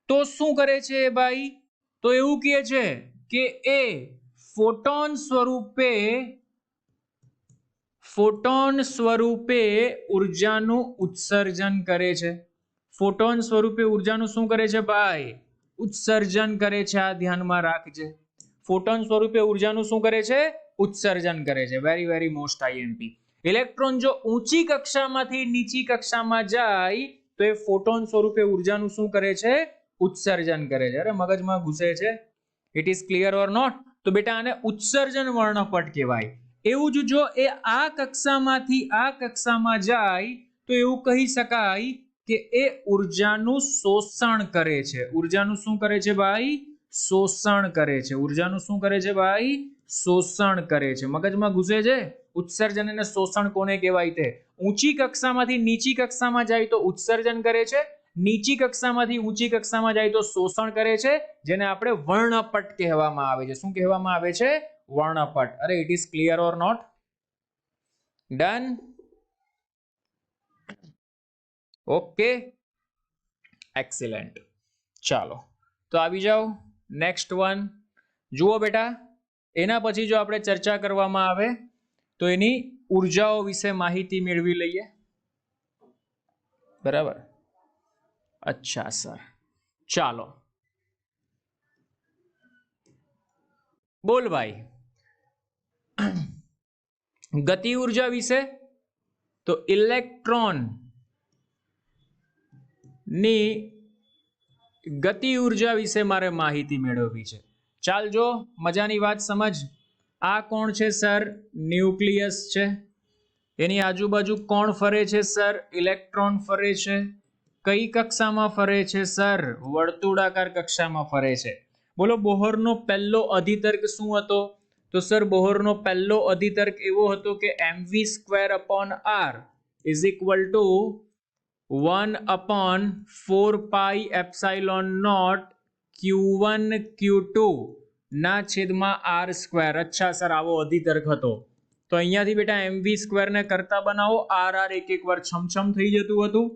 Speaker 1: તો શું કરે છે ભાઈ? તો એવું કહે છે કે એ ફોટોન સ્વરૂપે ઉર્જાનું ઉત્સર્જન કરે છે. ફોટોન સ્વરૂપે ઉર્જાનું શું કરે છે ભાઈ? ઉત્સર્જન કરે છે. આ ધ્યાનમાં રાખજે. ફોટોન સ્વરૂપે ઉર્જાનું શું કરે છે? ઉત્સર્જન કરે છે. Very very most IMP. Electron જો ઊંચી કક્ષામાંથી નીચી કક્ષામાં જાય તો એ ફોટોન સ્વરૂપે ઉર્જાનું શું કરે છે? ઉત્સર્જન કરે છે. અરે મગજમાં ઘૂસે છે. It is clear or not? તો બેટા આને ઉત્સર્જન વર્ણપટ કહેવાય. એવું જ જો એ આ કક્ષામાંથી આ કક્ષામાં જાય તો એવું કહી શકાય કે એ ઉર્જાનું શોષણ કરે છે. ઉર્જાનું શું કરે છે ભાઈ? શોષણ કરે છે. ઉર્જાનું શું કરે છે ભાઈ? શોષણ કરે છે. મગજમાં ઘૂસે છે? ઉત્સર્જન અને શોષણ કોને કહેવાય તે? ઊંચી કક્ષામાંથી નીચી કક્ષામાં જાય તો ઉત્સર્જન કરે છે, નીચી કક્ષામાંથી ઊંચી કક્ષામાં જાય તો શોષણ કરે છે, જેને આપણે વર્ણપટ કહેવામાં આવે છે. શું કહેવામાં આવે છે? વર્ણપટ. અરે it is clear or not? Done? Okay, excellent. ચાલો તો આવી જાઓ નેક્સ્ટ વન. જુઓ બેટા, એના પછી જો આપણે ચર્ચા કરવામાં આવે તો એની ઉર્જાઓ વિશે માહિતી મેળવી લઈએ. બરાબર? અચ્છા સર, ચાલો બોલ ભાઈ. ગતિ ઉર્જા વિશે તો ઇલેક્ટ્રોન ની ગતિ ઉર્જા વિશે મારે માહિતી મેળવવી છે. ચાલજો, મજાની વાત સમજ. આ કોણ છે સર? ન્યુક્લિયસ છે. એની આજુબાજુ કોણ ફરે છે સર? ઇલેક્ટ્રોન ફરે છે. કઈ કક્ષામાં ફરે છે સર? વર્તુળાકાર કક્ષામાં ફરે છે. બોલો, બોહરનો પહેલો અધિતર્ક શું હતો? તો સર બોહરનો પહેલો અધિતર્ક એવો હતો કે mv²/r is equal two 1/4πε0 q1 q2 ના છેદમાં r². અચ્છા સર, આવો અધિતર્ક હતો. તો અહીંયાથી બેટા mv² ને કરતા બનાવો. r એક એક વાર છમછમ થઈ જતું હતું.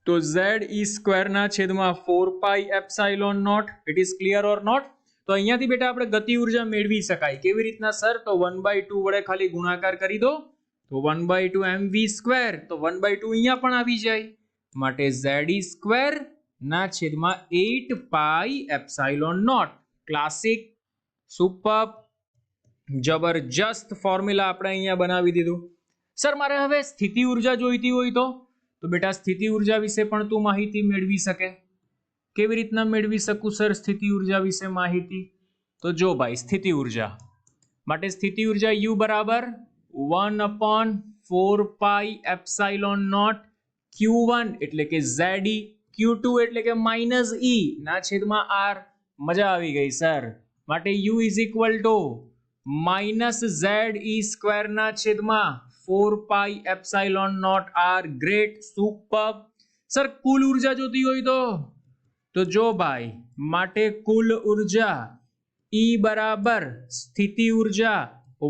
Speaker 1: તો ze² ના છેદમાં 4πε0. It is clear or not? તો અહીંયાથી બેટા આપણે ગતિ ઉર્જા મેળવી શકાય. કેવી રીતના સર? તો 1/2 વડે ખાલી ગુણાકાર કરી દો તો 1/2 mv². તો 1/2 અહીંયા પણ આવી જાય. માટે ze² ના છેદમાં 8πε0. ક્લાસિક, સુપર, જબરજસ્ત ફોર્મ્યુલા આપણે અહીંયા બનાવી દીધું. સર મારે હવે સ્થિતિ ઉર્જા જોઈતી હોય તો બેટા સ્થિતિ ઉર્જા વિશે પણ તું માહિતી મેળવી શકે. કેવી રીતના મેળવી શકું સર સ્થિતિ ઉર્જા વિશે માહિતી? તો જો ભાઈ, સ્થિતિ ઉર્જા માટે સ્થિતિ ઉર્જા U બરાબર 1/4πε0 q1 એટલે કે ZE, q2 એટલે કે -E ના છેદમાં r. મજા આવી ગઈ સર. માટે U is equal two -ZE² ના છેદમાં 4πε0 r. Great, super. સર કુલ ઉર્જા જોતી હોય તો જો ભાઈ, માટે કુલ ઉર્જા E બરાબર સ્થિતિ ઉર્જા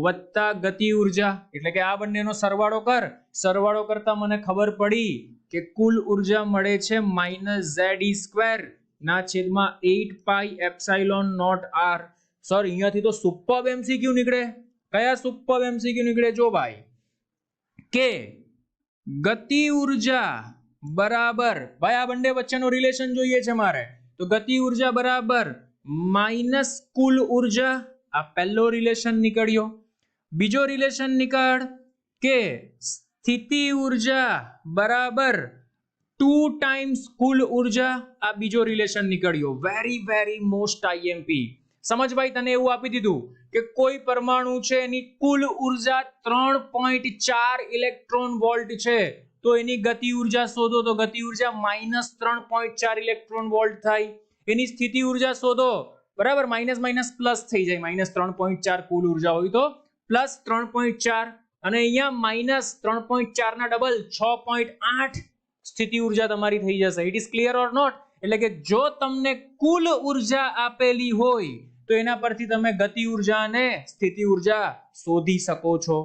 Speaker 1: વત્તા ગતિ ઉર્જા, એટલે કે આ બંનેનો સરવાળો કર. સરવાળો કરતા મને ખબર પડી કે કુલ ઉર્જા મળે છે -ZE² ના છેદમાં 8πε0 r. સર અહીંયાથી તો સુપર MCQ નીકળે. કયા સુપર MCQ નીકળે? જો ભાઈ, કે ગતિ ઉર્જા બરાબર, ભાઈ આ બંને વચ્ચેનો રિલેશન જોઈએ છે મારે. તો ગતિ ઉર્જા બરાબર માઈનસ કુલ ઉર્જા. આ પહેલો રિલેશન નીકળ્યો. બીજો રિલેશન નીકળ કે સ્થિતિ ઉર્જા બરાબર 2 ટાઈમ્સ કુલ ઉર્જા. આ બીજો રિલેશન નીકળ્યો. Very very most IMP. સમજ ભાઈ, તને એવું આપી દીધું કે કોઈ પરમાણુ છે એની કુલ ઉર્જા 3.4 ઇલેક્ટ્રોન વોલ્ટ છે, તો એની ગતિ ઉર્જા શોધો. તો ગતિ ઉર્જા -3.4 ઇલેક્ટ્રોન વોલ્ટ થાય. એની સ્થિતિ ઉર્જા શોધો. બરાબર, માઇનસ માઇનસ પ્લસ થઈ જાય. -3.4 કુલ ઉર્જા હોય તો +3.4, અને અહીંયા -3.4 ના ડબલ 6.8 સ્થિતિ ઉર્જા તમારી થઈ જશે. It is clear or not? એટલે કે જો તમને કુલ ઉર્જા આપેલી હોય તો એના પરથી તમે ગતિ ઉર્જા અને સ્થિતિ ઉર્જા શોધી શકો છો.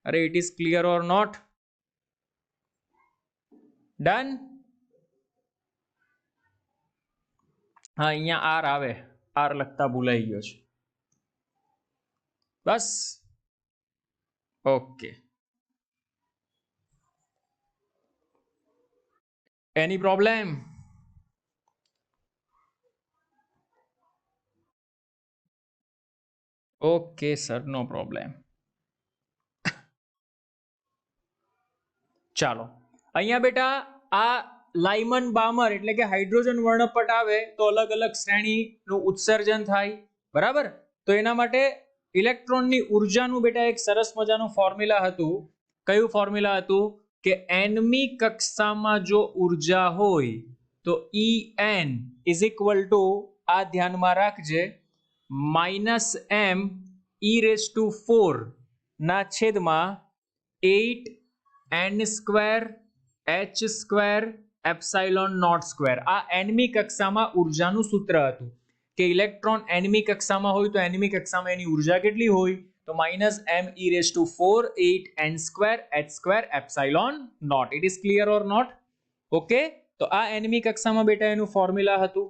Speaker 1: અરે it is clear or not? Done? હા, અહીંયા આર આવે, આર લખતા ભૂલાઈ ગયો છે. બસ okay. Any problem? Okay sir, no problem. ચાલો, અહીંયા બેટા આ લાઇમન બામર એટલે કે હાઇડ્રોજન વર્ણપટ આવે તો અલગ અલગ શ્રેણીનું ઉત્સર્જન થાય, બરાબર? તો એના માટે ઇલેક્ટ્રોનની ઉર્જાનું બેટા એક સરસ મજાનું ફોર્મ્યુલા હતું. કયું ફોર્મ્યુલા હતું? કે nમી કક્ષામાં જો ઉર્જા હોય તો En ઇઝ ઇક્વલ ટુ, આ ધ્યાનમાં રાખજે, -m e⁴ ના છેદમાં 8n²h²ε0². આ nમી કક્ષામાં ઉર્જાનું સૂત્ર હતું કે ઇલેક્ટ્રોન nમી કક્ષામાં હોય તો nમી કક્ષામાં એની ઉર્જા કેટલી હોય? તો -me⁴ 8n²h²ε0. It is clear or not? Okay, તો આ nમી કક્ષામાં બેટા એનું ફોર્મ્યુલા હતું.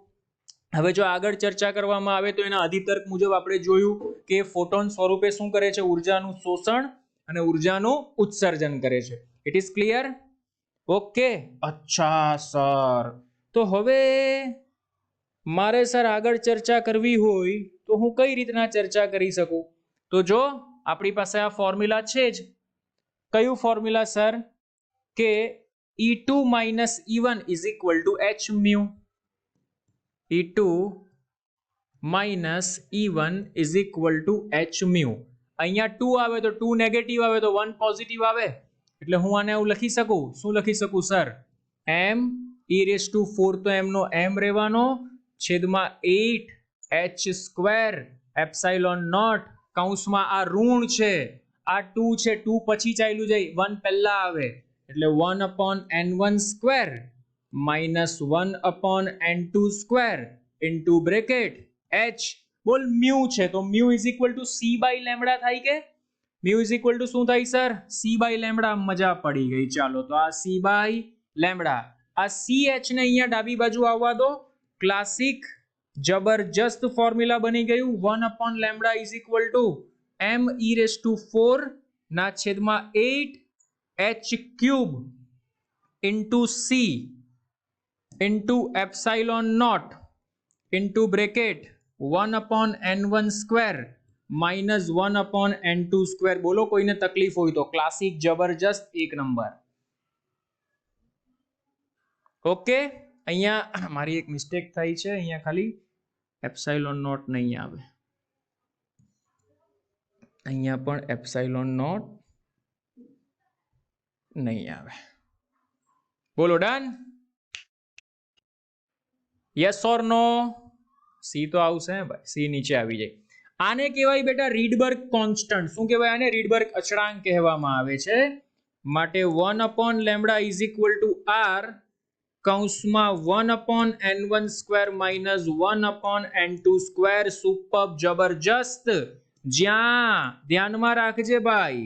Speaker 1: હવે જો આગળ ચર્ચા કરવામાં આવે તો એના અધિતર્ક મુજબ આપણે જોયું કે ફોટોન સ્વરૂપે શું કરે છે? ઉર્જાનું શોષણ અને ઉર્જાનું ઉત્સર્જન કરે છે. It is clear? ઓકે, અચ્છા સર, તો હવે મારે સર આગળ ચર્ચા કરવી હોય તો હું કઈ રીતના ચર્ચા કરી શકું? તો જો આપણી પાસે આ ફોર્મ્યુલા છે જ. કયું ફોર્મ્યુલા સર? કે E2 - E1 is equal two hµ. E2 - E1 is equal two hµ. અહીંયા 2 આવે તો 2 નેગેટિવ આવે તો 1 પોઝિટિવ આવે. એટલે હું આને એવું લખી શકું. શું લખી શકું સર? m(e⁴) તો એમનો m રહેવાનો, છેદમાં 8h²ε0, કૌંસમાં આ ઋણ છે, આ 2 છે, 2 પછી ચાલ્યું જાય, 1 પહેલા આવે એટલે 1/n1² -1/n2² into bracket h. બોલ મ્યુ છે તો mu is equal two c/λ થાય કે? મ્યુ ઇઝ ઇક્વલ ટુ શું થાય સર? c/λ. મજા પડી ગઈ. ચાલો, તો આ c/λ, આ ch ને અહીંયા ડાબી બાજુ આવવા દો. ક્લાસિક જબરજસ્ત ફોર્મ્યુલા બની ગયું. 1/λ ઇઝ ઇક્વલ ટુ me⁴ ના છેદમાં 8h³ into c into ε0 into bracket 1/n1² -1/n2². બોલો કોઈને તકલીફ હોય તો. ક્લાસિક જબરજસ્ત, એક નંબર. ઓકે, અહીંયા મારી એક મિસ્ટેક થઈ છે. અહીંયા ખાલી ε0 નહીં આવે, અહીંયા પણ ε0 નહીં આવે. બોલો done? Yes or no? C તો આવશે ભાઈ, સી નીચે આવી જાય. આને કહેવાય બેટા રીડબર્ગ કોન્સ્ટન્ટ. શું કહેવાય આને? રીડબર્ગ અચળાંક કહેવામાં આવે છે. માટે 1/λ ઇઝ ઇક્વલ ટુ r કૌંસમાં 1/n1² -1/n2². સુપર, જબરજસ્ત. જ્યાં ધ્યાનમાં રાખજે ભાઈ,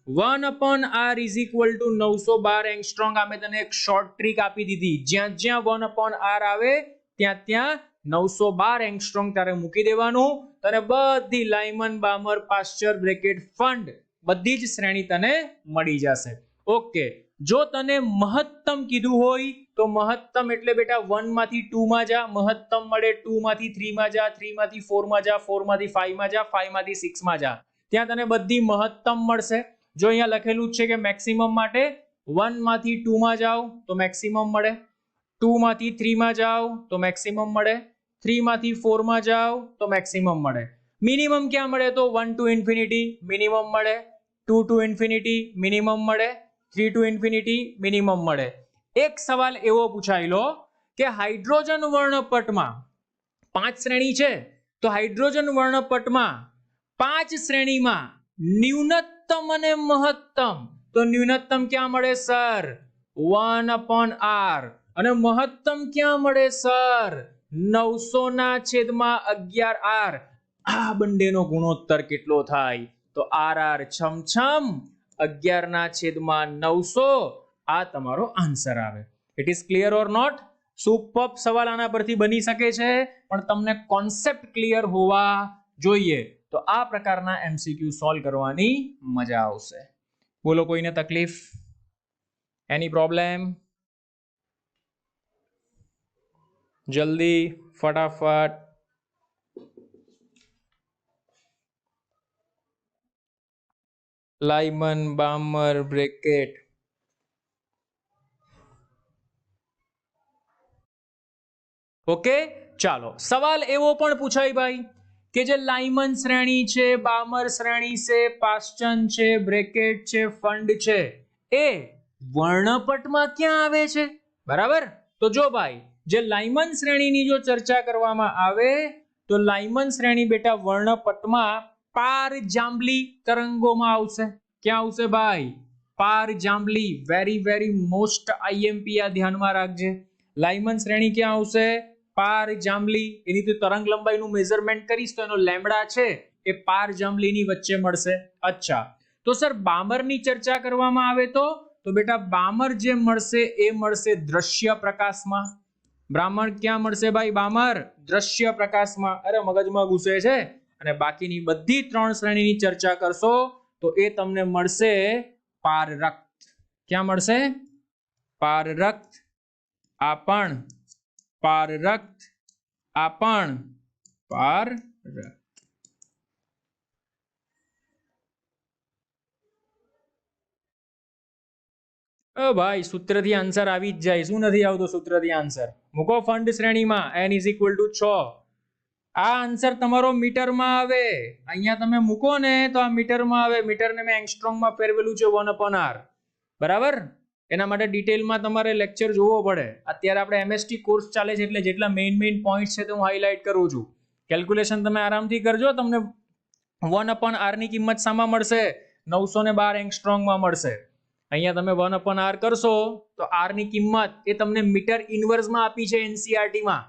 Speaker 1: 1/r is equal two 912 angstrom. આ મેં તને એક શોર્ટ ટ્રીક આપી દીધી. જ્યાં જ્યાં 1/r આવે ત્યાં ત્યાં 912 એંગસ્ટ્રોમ તારે મૂકી દેવાનું. તને બધી લાઇમન બામર પાસ્ચર બ્રેકેટ ફંડ બધી જ શ્રેણી તને મળી જશે. ઓકે, જો તને મહત્તમ કીધું હોય તો મહત્તમ એટલે બેટા 1 માંથી 2 માં જા, મહત્તમ મળે. 2 માંથી 3 માં જા, 3 માંથી 4 માં જા, 4 માંથી 5 માં જા, 5 માંથી 6 માં જા. ત્યાં તને બધી મહત્તમ મળશે. જો અહીંયા લખેલું છે કે મેક્સિમમ માટે 1 માંથી 2 માં જાઓ તો મેક્સિમમ મળે, 2 માંથી 3 માં જાઓ તો મેક્સિમમ મળે, 3 માંથી 4 માં જાઓ તો મેક્સિમમ મળે. મિનિમમ ક્યાં મળે? તો 1 to ઇન્ફિનિટી મિનિમમ મળે, 2 to ઇન્ફિનિટી મિનિમમ મળે, 3 to ઇન્ફિનિટી મિનિમમ મળે. એક સવાલ એવો પૂછાયેલો કે હાઇડ્રોજન વર્ણપટમાં 5 શ્રેણી છે, તો હાઇડ્રોજન વર્ણપટમાં 5 શ્રેણીમાં ન્યૂનતમ અને મહત્તમ, તો ન્યૂનતમ ક્યાં મળે સર? 1/r. અને મહત્તમ ક્યાં મળે સર? 900/11r. આ બંનેનો ગુણોત્તર કેટલો થાય? તો rr છમછમ 11/900. આ તમારો આન્સર આવે. It is clear or not? Super સવાલ આના પરથી બની શકે છે, પણ તમને કોન્સેપ્ટ ક્લિયર હોવા જોઈએ. તો આ પ્રકારના એમસીક્યુ સોલ્વ કરવાની મજા આવશે. બોલો કોઈને તકલીફ? એની પ્રોબ્લેમ? જલ્દી, ફટાફટ. લાઇમન બામર બ્રેકેટ ઓકે ચાલો સવાલ એવો પણ પૂછાય ભાઈ કે જે લાઇમન શ્રેણી છે બામર શ્રેણી છે પાસ્ચન છે બ્રેકેટ છે ફંડ છે એ વર્ણપટમાં ક્યાં આવે છે બરાબર તો જો ભાઈ જે લાઇમન શ્રેણીની જો ચર્ચા કરવામાં આવે તો લાઇમન શ્રેણી બેટા વર્ણપટમાં પાર જાંબલી તરંગોમાં આવશે ક્યાં આવશે ભાઈ પાર જાંબલી વેરી મોસ્ટ આઈએમપી આ ધ્યાનમાં રાખજે લાઇમન શ્રેણી ક્યાં આવશે પાર જાંબલી એની તો તરંગ લંબાઈનું મેઝરમેન્ટ કરીશ તો એનો લેમ્બડા છે એ પાર જાંબલીની વચ્ચે મળશે અચ્છા તો સર બામરની ચર્ચા કરવામાં આવે તો બેટા બામર જે મળશે એ મળશે દ્રશ્ય પ્રકાશમાં બ્રાહ્મણ ક્યાં મળશે ભાઈ બામર દ્રશ્ય પ્રકાશમાં અરે મગજમાં ઘૂસે છે અને બાકીની બધી ત્રણ શ્રેણીની ચર્ચા કરશો તો એ તમને મળશે પારરક્ત ક્યાં મળશે પારરક્ત આ પણ પારરક્ત આ પણ પારરક્ત ઓ ભાઈ સૂત્રથી આન્સર આવી જ જાય શું નથી આવતો સૂત્રથી આન્સર મૂકો ફંડ શ્રેણીમાં n = 6 આ આન્સર તમારો મીટરમાં આવે અહીંયા તમે મૂકો ને તો આ મીટરમાં આવે મીટરને મેં એંગસ્ટ્રોમમાં ફેરવેલું છે 1/r બરાબર એના માટે ડિટેલમાં તમારે લેક્ચર જોવો પડે અત્યારે આપણે MST કોર્સ ચાલે છે એટલે જેટલા મેઇન પોઈન્ટ્સ છે તે હું હાઇલાઇટ કરું છું કેલ્ક્યુલેશન તમે આરામથી કરજો તમને 1/r ની કિંમત સામાં મળશે 912 એંગસ્ટ્રોમમાં મળશે અહીંયા તમે 1/r કરશો તો r ની કિંમત એ તમને મીટર ઇન્વર્સમાં આપી છે NCERT માં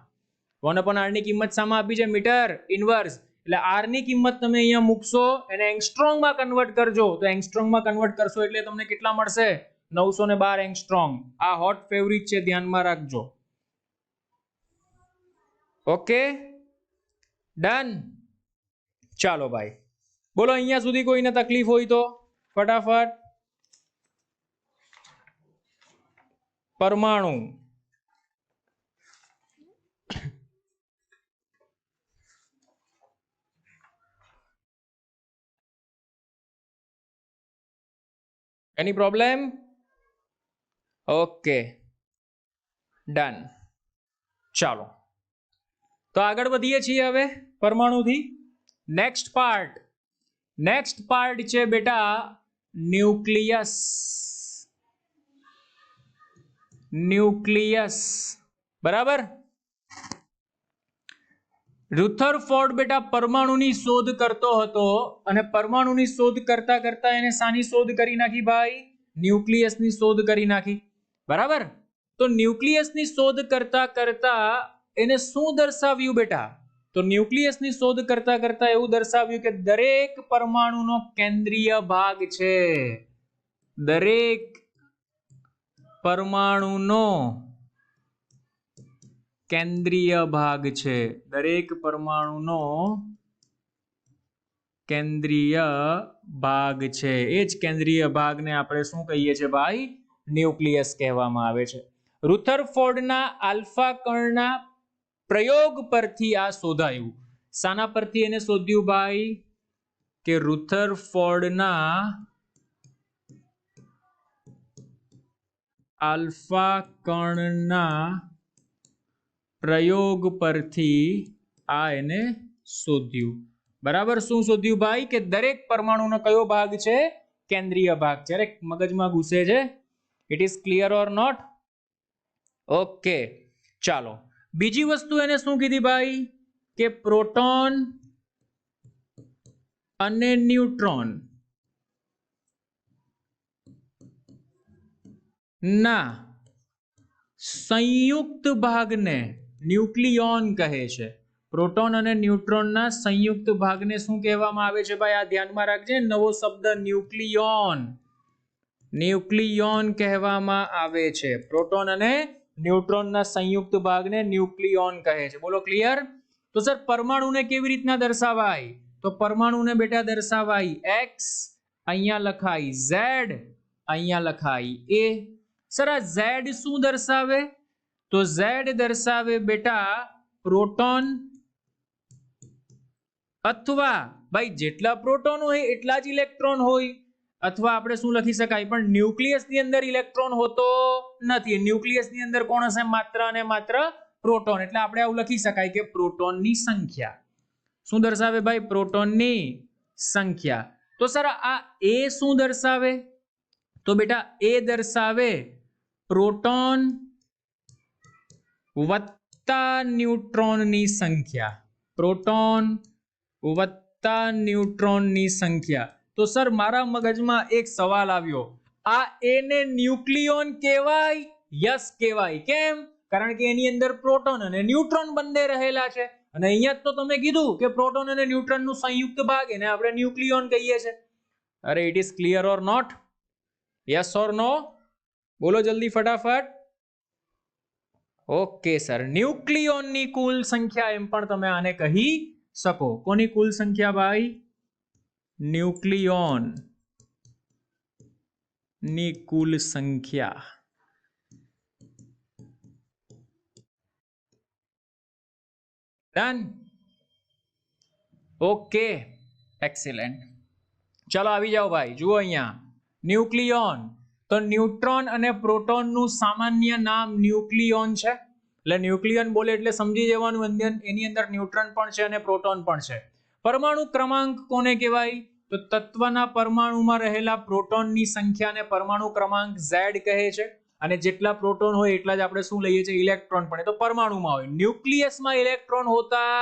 Speaker 1: 1/r ની કિંમત સામાં આપી છે મીટર ઇન્વર્સ એટલે r ની કિંમત તમે અહીંયા મૂકશો એને એંગસ્ટ્રોમમાં કન્વર્ટ કરજો તો એંગસ્ટ્રોમમાં કન્વર્ટ કરશો એટલે તમને કેટલા મળશે 912 એંગસ્ટ્રોમ આ હોટ ફેવરિટ છે ધ્યાનમાં રાખજો ઓકે ડન ચાલો ભાઈ બોલો અહીંયા સુધી કોઈને તકલીફ હોય તો ફટાફટ પરમાણુ એની પ્રોબ્લેમ ઓકે ડન ચાલો તો આગળ વધીએ છીએ હવે પરમાણુથી નેક્સ્ટ પાર્ટ છે બેટા ન્યુક્લિયસ બરાબર રુથરફોર્ડ બેટા પરમાણુની શોધ કરતો હતો અને પરમાણુની શોધ કરતા કરતા એને શાની શોધ કરી નાખી ભાઈ ન્યુક્લિયસની શોધ કરી નાખી બરાબર તો ન્યુક્લિયસની શોધ કરતા કરતા એને શું દર્શાવ્યું બેટા તો ન્યુક્લિયસની શોધ કરતા કરતા એવું દર્શાવ્યું કે દરેક પરમાણુનો કેન્દ્રીય ભાગ છે દરેક પરમાણુનો કેન્દ્રીય ભાગ છે દરેક પરમાણુનો કેન્દ્રીય ભાગ છે એ જ કેન્દ્રીય ભાગને આપણે શું કહીએ છીએ ભાઈ ન્યુક્લિયસ કહેવામાં આવે છે રુથરફોર્ડના આલ્ફા કણના પ્રયોગ પરથી આ શોધાયું શાના પરથી એને શોધ્યું ભાઈ કે રુથરફોર્ડના આલ્ફા કણના પ્રયોગ પરથી આ એને શોધ્યું બરાબર શું શોધ્યું ભાઈ કે દરેક પરમાણુનો કયો ભાગ છે કેન્દ્રીય ભાગ છે મગજમાં ઘૂસે છે it is clear or not okay ચાલો બીજી વસ્તુ એને શું કીધી ભાઈ કે પ્રોટોન અને ન્યુટ્રોન ના સંયુક્ત ભાગને ન્યુક્લિયોન કહે છે પ્રોટોન અને ન્યુટ્રોનના સંયુક્ત ભાગને શું કહેવામાં આવે છે ભાઈ આ ધ્યાનમાં રાખજે નવો શબ્દ ન્યુક્લિયોન કહેવામાં આવે છે પ્રોટોન અને ન્યુટ્રોનના સંયુક્ત ભાગને ન્યુક્લિયોન કહે છે બોલો ક્લિયર તો સર પરમાણુને કેવી રીતના દર્શાવાય તો પરમાણુને બેટા દર્શાવાય x અહીંયા લખાય z અહીંયા લખાય a સર આ z શું દર્શાવે તો z દર્શાવે બેટા પ્રોટોન અથવા ભાઈ જેટલા પ્રોટોન હોય એટલા જ ઇલેક્ટ્રોન હોય અથવા આપણે શું લખી શકાય, પણ ન્યુક્લિયસની અંદર ઇલેક્ટ્રોન હોતો નથી. ન્યુક્લિયસની અંદર કોણ હશે? માત્ર અને માત્ર પ્રોટોન. એટલે આપણે આવું લખી શકાય કે પ્રોટોનની સંખ્યા શું દર્શાવે ભાઈ? પ્રોટોનની સંખ્યા. તો સર આ એ શું દર્શાવે? તો બેટા એ દર્શાવે પ્રોટોન વત્તા ન્યુટ્રોનની સંખ્યા. પ્રોટોન વત્તા ન્યુટ્રોનની સંખ્યા. તો સર મારા મગજમાં એક સવાલ આવ્યો, આ એ ને ન્યુક્લિયોન કહેવાય? યસ કહેવાય. કેમ? કારણ કે એની અંદર પ્રોટોન અને ન્યુટ્રોન બંને રહેલા છે, અને અહીંયા તો તમે કીધું કે પ્રોટોન અને ન્યુટ્રોન નું સંયુક્ત ભાગ એને આપણે ન્યુક્લિયોન કહીએ છીએ. અરે it is clear or not? Yes or no? બોલો જલ્દી ફટાફટ. ઓકે સર, ન્યુક્લિયોનની કુલ સંખ્યા એમ પણ તમે આને કહી શકો. કોની કુલ સંખ્યા ભાઈ? ન્યુક્લિયોન ની કુલ સંખ્યા. ડન? Okay, excellent. ચલો આવી જાઓ ભાઈ. જુઓ અહીંયા ન્યુક્લિયોન, તો ન્યુટ્રોન અને પ્રોટોન નું સામાન્ય નામ ન્યુક્લિયોન છે. એટલે ન્યુક્લિયન બોલે એટલે સમજી જવાનું એની અંદર ન્યુટ્રોન પણ છે અને પ્રોટોન પણ છે. પરમાણુ ક્રમાંક કોને કહેવાય? તો તત્વના પરમાણુમાં રહેલા પ્રોટોનની સંખ્યાને પરમાણુ ક્રમાંક Z કહે છે, અને જેટલા પ્રોટોન હોય એટલા જ આપણે શું લઈએ છીએ? ઇલેક્ટ્રોન. પણ એ તો પરમાણુમાં હોય, ન્યુક્લિયસમાં ઇલેક્ટ્રોન હોતા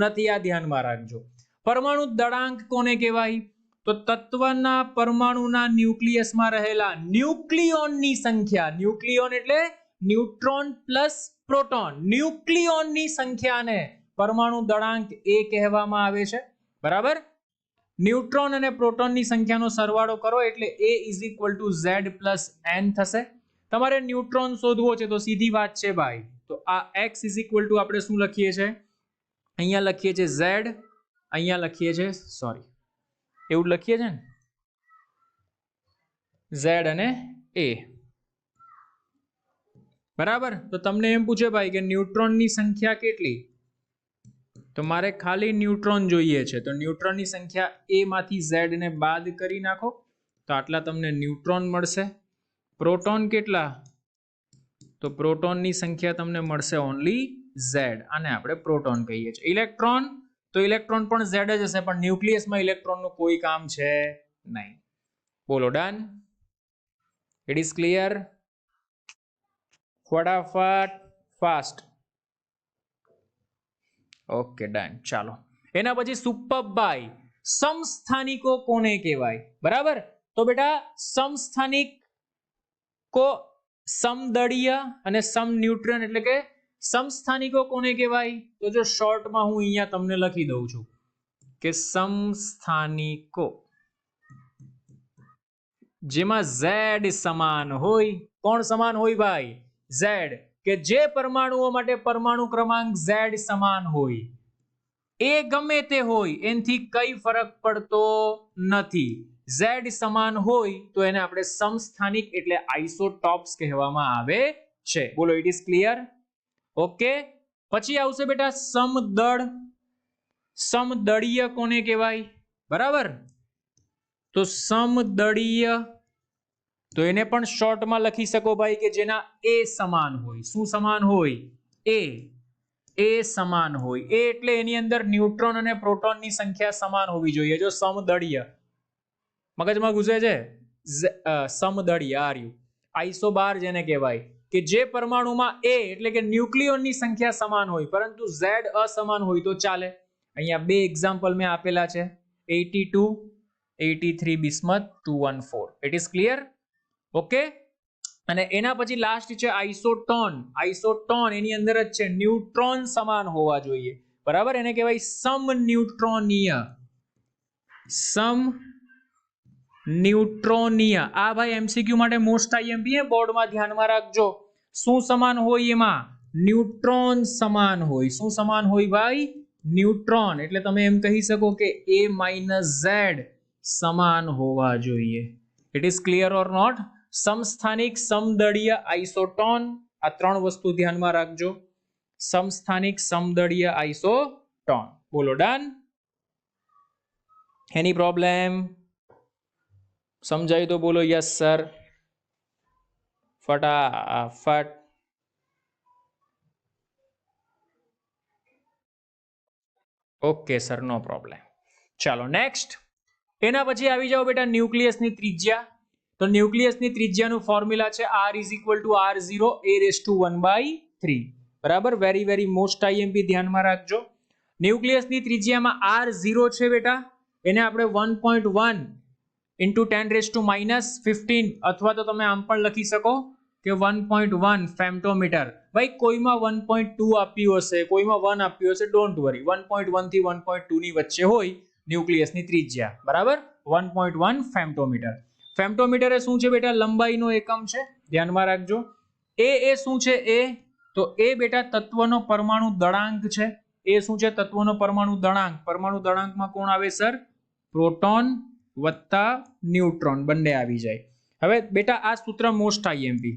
Speaker 1: નથી. આ ધ્યાનમાં રાખજો. પરમાણુ દળાંક કોને કહેવાય? તો તત્વના પરમાણુના ન્યુક્લિયસમાં રહેલા ન્યુક્લિયોનની સંખ્યા. ન્યુક્લિયોન એટલે ન્યુટ્રોન પ્લસ પ્રોટોન. ન્યુક્લિયોનની સંખ્યાને પરમાણુ દળાંક એ કહેવામાં આવે છે. બરાબર? ન્યુટ્રોન અને પ્રોટોનની સંખ્યાનો સરવાળો કરો એટલે A = Z + N થશે. તમારે ન્યુટ્રોન શોધવો છે તો સીધી વાત છે ભાઈ. તો આ X = આપણે શું લખીએ છીએ? અહીંયા લખીએ છીએ Z, અહીંયા લખીએ છીએ સોરી એવું લખીએ છે ને, Z અને A. બરાબર? તો તમને એમ પૂછે ભાઈ કે ન્યુટ્રોનની સંખ્યા કેટલી? તો મારે ખાલી ન્યુટ્રોન જોઈએ છે. તો ન્યુટ્રોનની સંખ્યા A માંથી Z ને બાદ કરી નાખો તો આટલા તમને ન્યુટ્રોન મળશે. પ્રોટોન કેટલા? તો પ્રોટોનની સંખ્યા તમને મળશે ઓન્લી Z. આને આપણે પ્રોટોન કહીએ છીએ. ઇલેક્ટ્રોન, તો ઇલેક્ટ્રોન પણ Z જ હશે, પણ ન્યુક્લિયસમાં ઇલેક્ટ્રોનનું કોઈ કામ છે નહીં. બોલો ડન? It is clear? ફટાફટ, ફાસ્ટ. Okay done. ચાલો એના પછી સુપરભાઈ, સમસ્થાનિકો કોને કહેવાય? બરાબર? તો બેટા સમસ્થાનિકો સમદળીય અને સમન્યુટ્રન એટલે કે સમસ્થાનિકો કોને કહેવાય? તો જો શોર્ટમાં હું અહીંયા તમને લખી દઉં છું કે સમસ્થાનિકો જેમાં Z સમાન હોય. કોણ સમાન હોય ભાઈ? Z. કે જે પરમાણુઓ માટે પરમાણુ ક્રમાંક Z સમાન હોય, એ ગમે તે હોય એનાથી કઈ ફરક પડતો નથી. Z સમાન હોય તો એને આપણે સમસ્થાનિક એટલે આઇસોટોપ્સ કહેવામાં આવે છે. બોલો ઇટ ઇઝ ક્લિયર? ઓકે. પછી આવશે બેટા સમદળ. સમદળીય કોને કહેવાય? બરાબર? તો સમદળીય, તો એને પણ શોર્ટમાં લખી શકો ભાઈ કે જેના A સમાન હોય. શું સમાન હોય? A સમાન હોય. એ એટલે એની અંદર ન્યુટ્રોન અને પ્રોટોનની સંખ્યા સમાન હોવી જોઈએ. જો સમદળીય મગજમાં ઘૂસે છે, સમદળીય આર્યુ આઇસોબાર જેને કહેવાય, કે જે પરમાણુમાં A એટલે કે ન્યુક્લિયોનની સંખ્યા સમાન હોય પરંતુ Z અસમાન હોય તો ચાલે. અહીંયા બે એક્ઝામ્પલ મેં આપેલા છે, 82 83 bismuth 214. It is clear? Okay. અને એના પછી લાસ્ટ છે આઇસોટોન. આઇસોટોન એની અંદર જ છે, ન્યુટ્રોન સમાન હોવા જોઈએ. બરાબર? એને કહેવાય સમન્યુટ્રોનીય. સમન્યુટ્રોનીય. આ ભાઈ એમસીક્યુ માટે મોસ્ટ આઈએમપી બોર્ડમાં ધ્યાનમાં રાખજો. શું સમાન હોય? એમાં ન્યુટ્રોન સમાન હોય. શું સમાન હોય ભાઈ? ન્યુટ્રોન. એટલે તમે એમ કહી શકો કે A - Z સમાન હોવા જોઈએ. It is clear or not? સમસ્થાનિક, સમદળીય, આઇસોટોન, આ ત્રણ વસ્તુ ધ્યાનમાં રાખજો. સમસ્થાનિક, સમદળીય, આઇસોટોન. બોલો ડન? Any problem? समझाई तो बोलो यस सर, फटाफट। Okay sir, no problem. चलो नेक्स्ट, એના પછી આવી જાઓ બેટા ન્યુક્લિયસની ત્રિજ્યા। તો ન્યુક્લિયસની ત્રિજ્યાનું ફોર્મ્યુલા છે r r0 a⁻1/3। બરાબર, વેરી વેરી મોસ્ટ આઈએમપી ધ્યાનમાં રાખજો। ન્યુક્લિયસની ત્રિજ્યામાં r0 છે બેટા, એને આપણે 1.1 into 10⁻⁻15 अथवा तो તમે આમ પણ લખી શકો કે 1.1 ફેમ્ટોમીટર। ભાઈ કોઈમાં 1.2 આપ્યું હશે, કોઈમાં 1 આપ્યું હશે, ડોન્ટ વરી, 1.1 થી 1.2 ની વચ્ચે હોય ન્યુક્લિયસની ત્રિજ્યા, બરાબર, 1.1 ફેમ્ટોમીટર। ફેમ્ટોમીટર એ શું છે બેટા? લંબાઈનો એકમ છે, ધ્યાનમાં રાખજો। એ શું છે? એ તો એ બેટા તત્વનો પરમાણુ દળાંક છે। એ શું છે? તત્વનો પરમાણુ દળાંક। પરમાણુ દળાંકમાં કોણ આવે સર? પ્રોટોન વત્તા ન્યુટ્રોન બંને આવી જાય। હવે બેટા આ સૂત્ર મોસ્ટ આઈએમપી,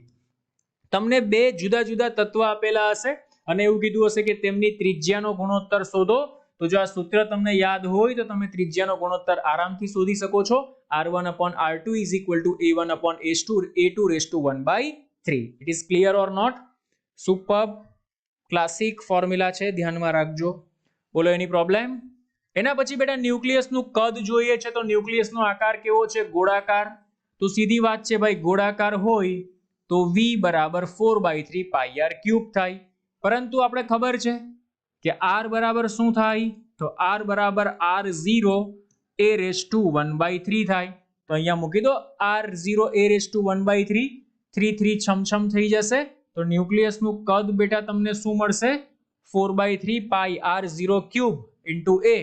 Speaker 1: તમને બે જુદા જુદા તત્વ આપેલા હશે અને એવું કીધું હશે કે તેમની ત્રિજ્યાનો ગુણોત્તર શોધો। તો જો આ સૂત્ર તમને યાદ હોય તો તમે ત્રિજ્યાનો ગુણોત્તર આરામથી શોધી શકો છો। r1/r2 = a1/a2/1/3। It is clear or not? Superb, classic formula છે, ધ્યાનમાં રાખજો। બોલો એની પ્રોબ્લેમ? એના પછી બેટા ન્યુક્લિયસનું કદ જોઈએ છે। તો ન્યુક્લિયસનો આકાર કેવો છે? ગોળાકાર। તો સીધી વાત છે ભાઈ, ગોળાકાર હોય તો v બરાબર 4/3 πr³ થાય। પરંતુ આપણે ખબર છે કે r બરાબર શું થાય? તો r બરાબર r0 a⁻1/3 થાય। તો અહીંયા મૂકી દો r0 a⁻1/3, 3 3 છમછમ થઈ જશે। તો ન્યુક્લિયસનું કદ બેટા તમને શું મળશે? 4/3 πr0³ into a।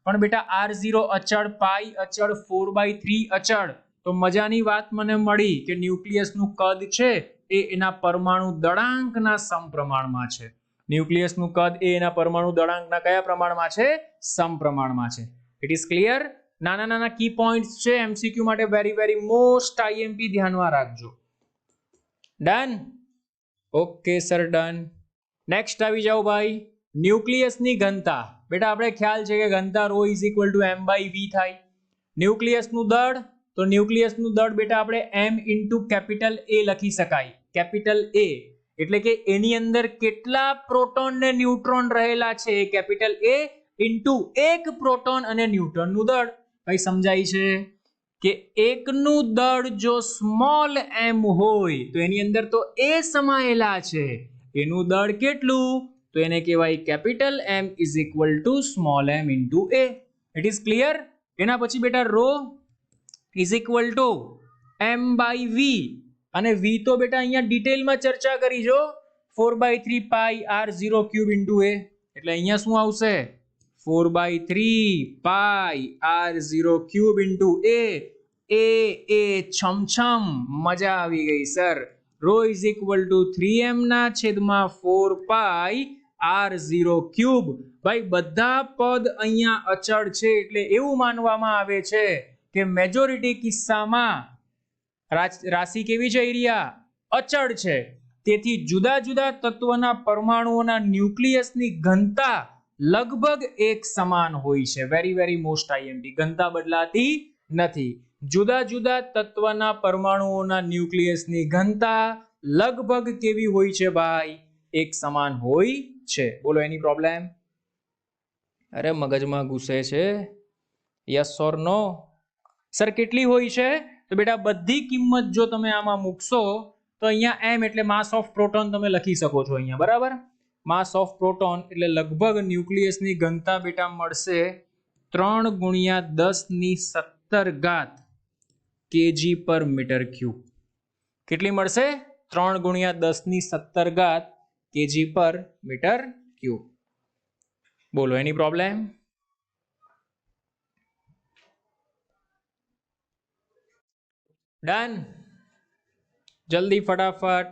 Speaker 1: પણ બેટા r0 અચળ, પાઈ અચળ, 4/3 અચળ। તો મજાની વાત મને મળી કે ન્યુક્લિયસનું કદ છે એ એના પરમાણુ દળાંકના સમપ્રમાણમાં છે। ન્યુક્લિયસનું કદ એ એના પરમાણુ દળાંકના કયા પ્રમાણમાં છે? સમપ્રમાણમાં છે। It is clear? નાના નાના કી પોઈન્ટ્સ છે એમસીક્યુ માટે, વેરી વેરી મોસ્ટ આઈએમપી, ધ્યાનમાં રાખજો। Done? Okay sir, done. Next આવી જાઓ ભાઈ, ન્યુક્લિયસની ઘનતા। બેટા આપણે ખ્યાલ છે કે ઘનતા ρ = m/v થાય। ન્યુક્લિયસનું દળ, તો ન્યુક્લિયસનું દળ બેટા આપણે m into કેપિટલ A લખી શકાય। કેપિટલ A એટલે કે એની અંદર કેટલા પ્રોટોન ને ન્યુટ્રોન રહેલા છે? કેપિટલ A into એક પ્રોટોન અને ન્યુટ્રોનનું દળ। ભાઈ સમજાય છે કે એકનું દળ જો સ્મોલ m હોય તો એની અંદર તો A સમાયેલા છે, એનું દળ કેટલું? તો એને કહેવાય capital M = small m into A। It is clear? એના પછી બેટા ρ = m/v, અને v તો બેટા અહીંયા ડિટેલમાં ચર્ચા કરી જો, 4/3 πr0³ into a। એટલે અહીંયા શું આવશે? 4/3 πr0³ into a। એ છમછમ, મજા આવી ગઈ સર। ρ = 3m/4 πr0³। ભાઈ બધા પદ અહીંયા અચળ છે, એટલે એવું માનવામાં આવે છે કે મેજોરિટી કિસ્સામાં રાશિ કેવી છે? એરિયા અચળ છે। તેથી જુદા જુદા તત્વના પરમાણુઓના ન્યુક્લિયસની ઘનતા લગભગ એક સમાન હોય છે। વેરી વેરી મોસ્ટ આઈએમપી, ઘનતા બદલાતી નથી। જુદા જુદા તત્વના પરમાણુઓના ન્યુક્લિયસની ઘનતા લગભગ કેવી હોય છે ભાઈ? એક સમાન હોય છે। બોલો એની પ્રોબ્લેમ? અરે મગજમાં ઘૂસે છે, યસ ઓર નો? સર કેટલી હોય છે? તો બેટા બધી કિંમત જો તમે આમાં મૂકશો તો અહીંયા m એટલે માસ ઓફ પ્રોટોન તમે લખી શકો છો અહીંયા, બરાબર? માસ ઓફ પ્રોટોન એટલે લગભગ ન્યુક્લિયસની ઘનતા બેટા મળશે 3×10⁻17 kg/m³। કેટલી મળશે? 3×10⁻17 kg/m³। બોલો એની પ્રોબ્લેમ? ડન? જલ્દી ફટાફટ।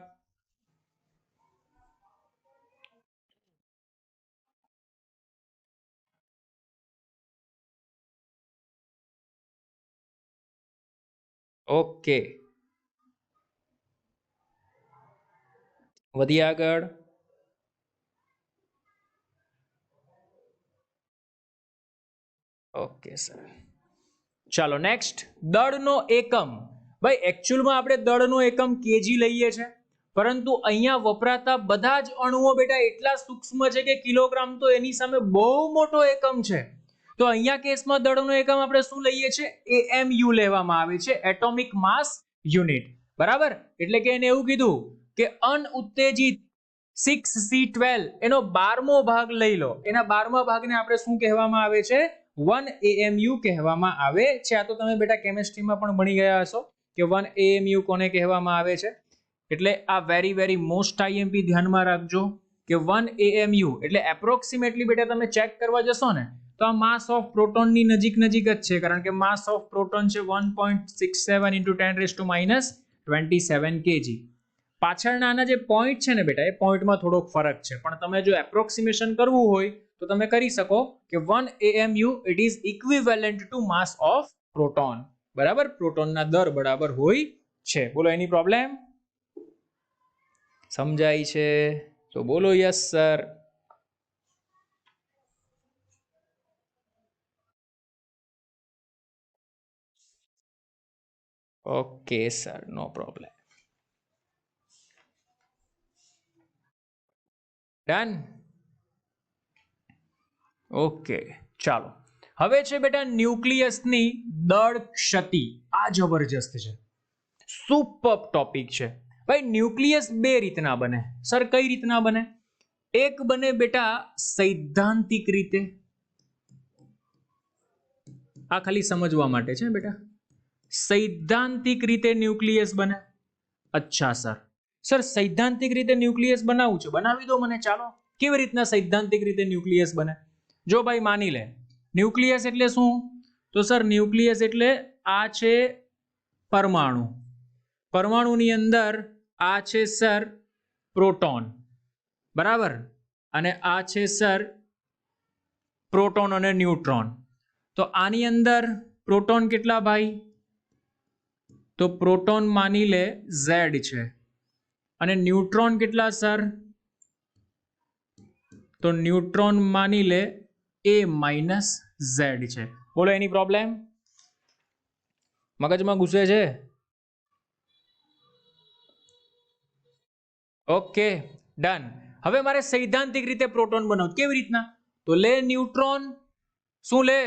Speaker 1: ઓકે, વધીએ આગળ। ઓકે સર, ચાલો નેક્સ્ટ, દળનો એકમ. ભાઈ એકચ્યુઅલમાં આપણે દળનો એકમ કેજી લઈએ છે, પરંતુ અહીંયા વપરાતા બધા જ અણુઓ બેટા એટલા સૂક્ષ્મ છે કે કિલોગ્રામ તો એની સામે બહુ મોટો એકમ છે. તો અહીંયા કેસમાં દળનો એકમ આપણે શું લઈએ છે? AMU લેવામાં આવે છે, એટોમિક માસ યુનિટ. બરાબર, એટલે કે એને એવું કીધું કે અનઉત્તેજિત 6C12 એનો 12મો ભાગ લઈ લો. એના 12મા ભાગને આપણે શું કહેવામાં આવે છે? 1 AMU કહેવામાં આવે છે. આ તો તમે બેટા કેમિસ્ટ્રીમાં પણ ભણી ગયા હશો કે 1 AMU કોને કહેવામાં આવે છે. એટલે આ વેરી મોસ્ટ IMP ધ્યાનમાં રાખજો કે 1 AMU એટલે એપ્રોક્સિમેટલી બેટા તમે ચેક કરવા જશો ને તો આ માસ ઓફ પ્રોટોનની નજીક જ છે, કારણ કે માસ ઓફ પ્રોટોન છે 1.67 × 10⁻⁻27 kg. પાછળના આના જે પોઈન્ટ છે ને બેટા, એ પોઈન્ટમાં થોડોક ફરક છે, પણ તમે જો એપ્રોક્સિમેશન કરવું હોય તો તમે કરી શકો કે 1 AMU it is equivalent two mass of proton. બરાબર, પ્રોટોનના દર બરાબર હોય છે. બોલો એની પ્રોબ્લેમ? સમજાય છે તો બોલો yes sir. Okay sir, no problem. Done. Okay ચાલો, હવે છે બેટા ન્યુક્લિયસની દળ ક્ષતિ. આ જબરજસ્ત છે, સુપર ટોપિક છે. ભાઈ ન્યુક્લિયસ બે રીતના બને. સર કઈ રીતના બને? એક બને બેટા સૈદ્ધાંતિક રીતે. આ ખાલી સમજવા માટે છે બેટા. સૈદ્ધાંતિક રીતે ન્યુક્લિયસ બને. અચ્છા સર સૈદ્ધાંતિક રીતે ન્યુક્લિયસ બનાવવું છે, બનાવી દો મને. ચાલો, કેવી રીતના સૈદ્ધાંતિક રીતે ન્યુક્લિયસ બને? જો ભાઈ માની લે ન્યુક્લિયસ એટલે શું? તો સર ન્યુક્લિયસ એટલે આ છે પરમાણુ. પરમાણુની અંદર આ છે સર પ્રોટોન. બરાબર, અને આ છે સર પ્રોટોન અને ન્યુટ્રોન. તો આની અંદર પ્રોટોન કેટલા ભાઈ? તો પ્રોટોન માની લે Z છે, અને ન્યુટ્રોન કેટલા સર? તો ન્યુટ્રોન માની લે A-Z છે. બોલો એની પ્રોબ્લેમ? મગજમાં ઘૂસે છે? Okay done. હવે મારે સૈદ્ધાંતિક રીતે પ્રોટોન બનાવવું. કેવી રીતના? તો લે ન્યુટ્રોન. શું લે?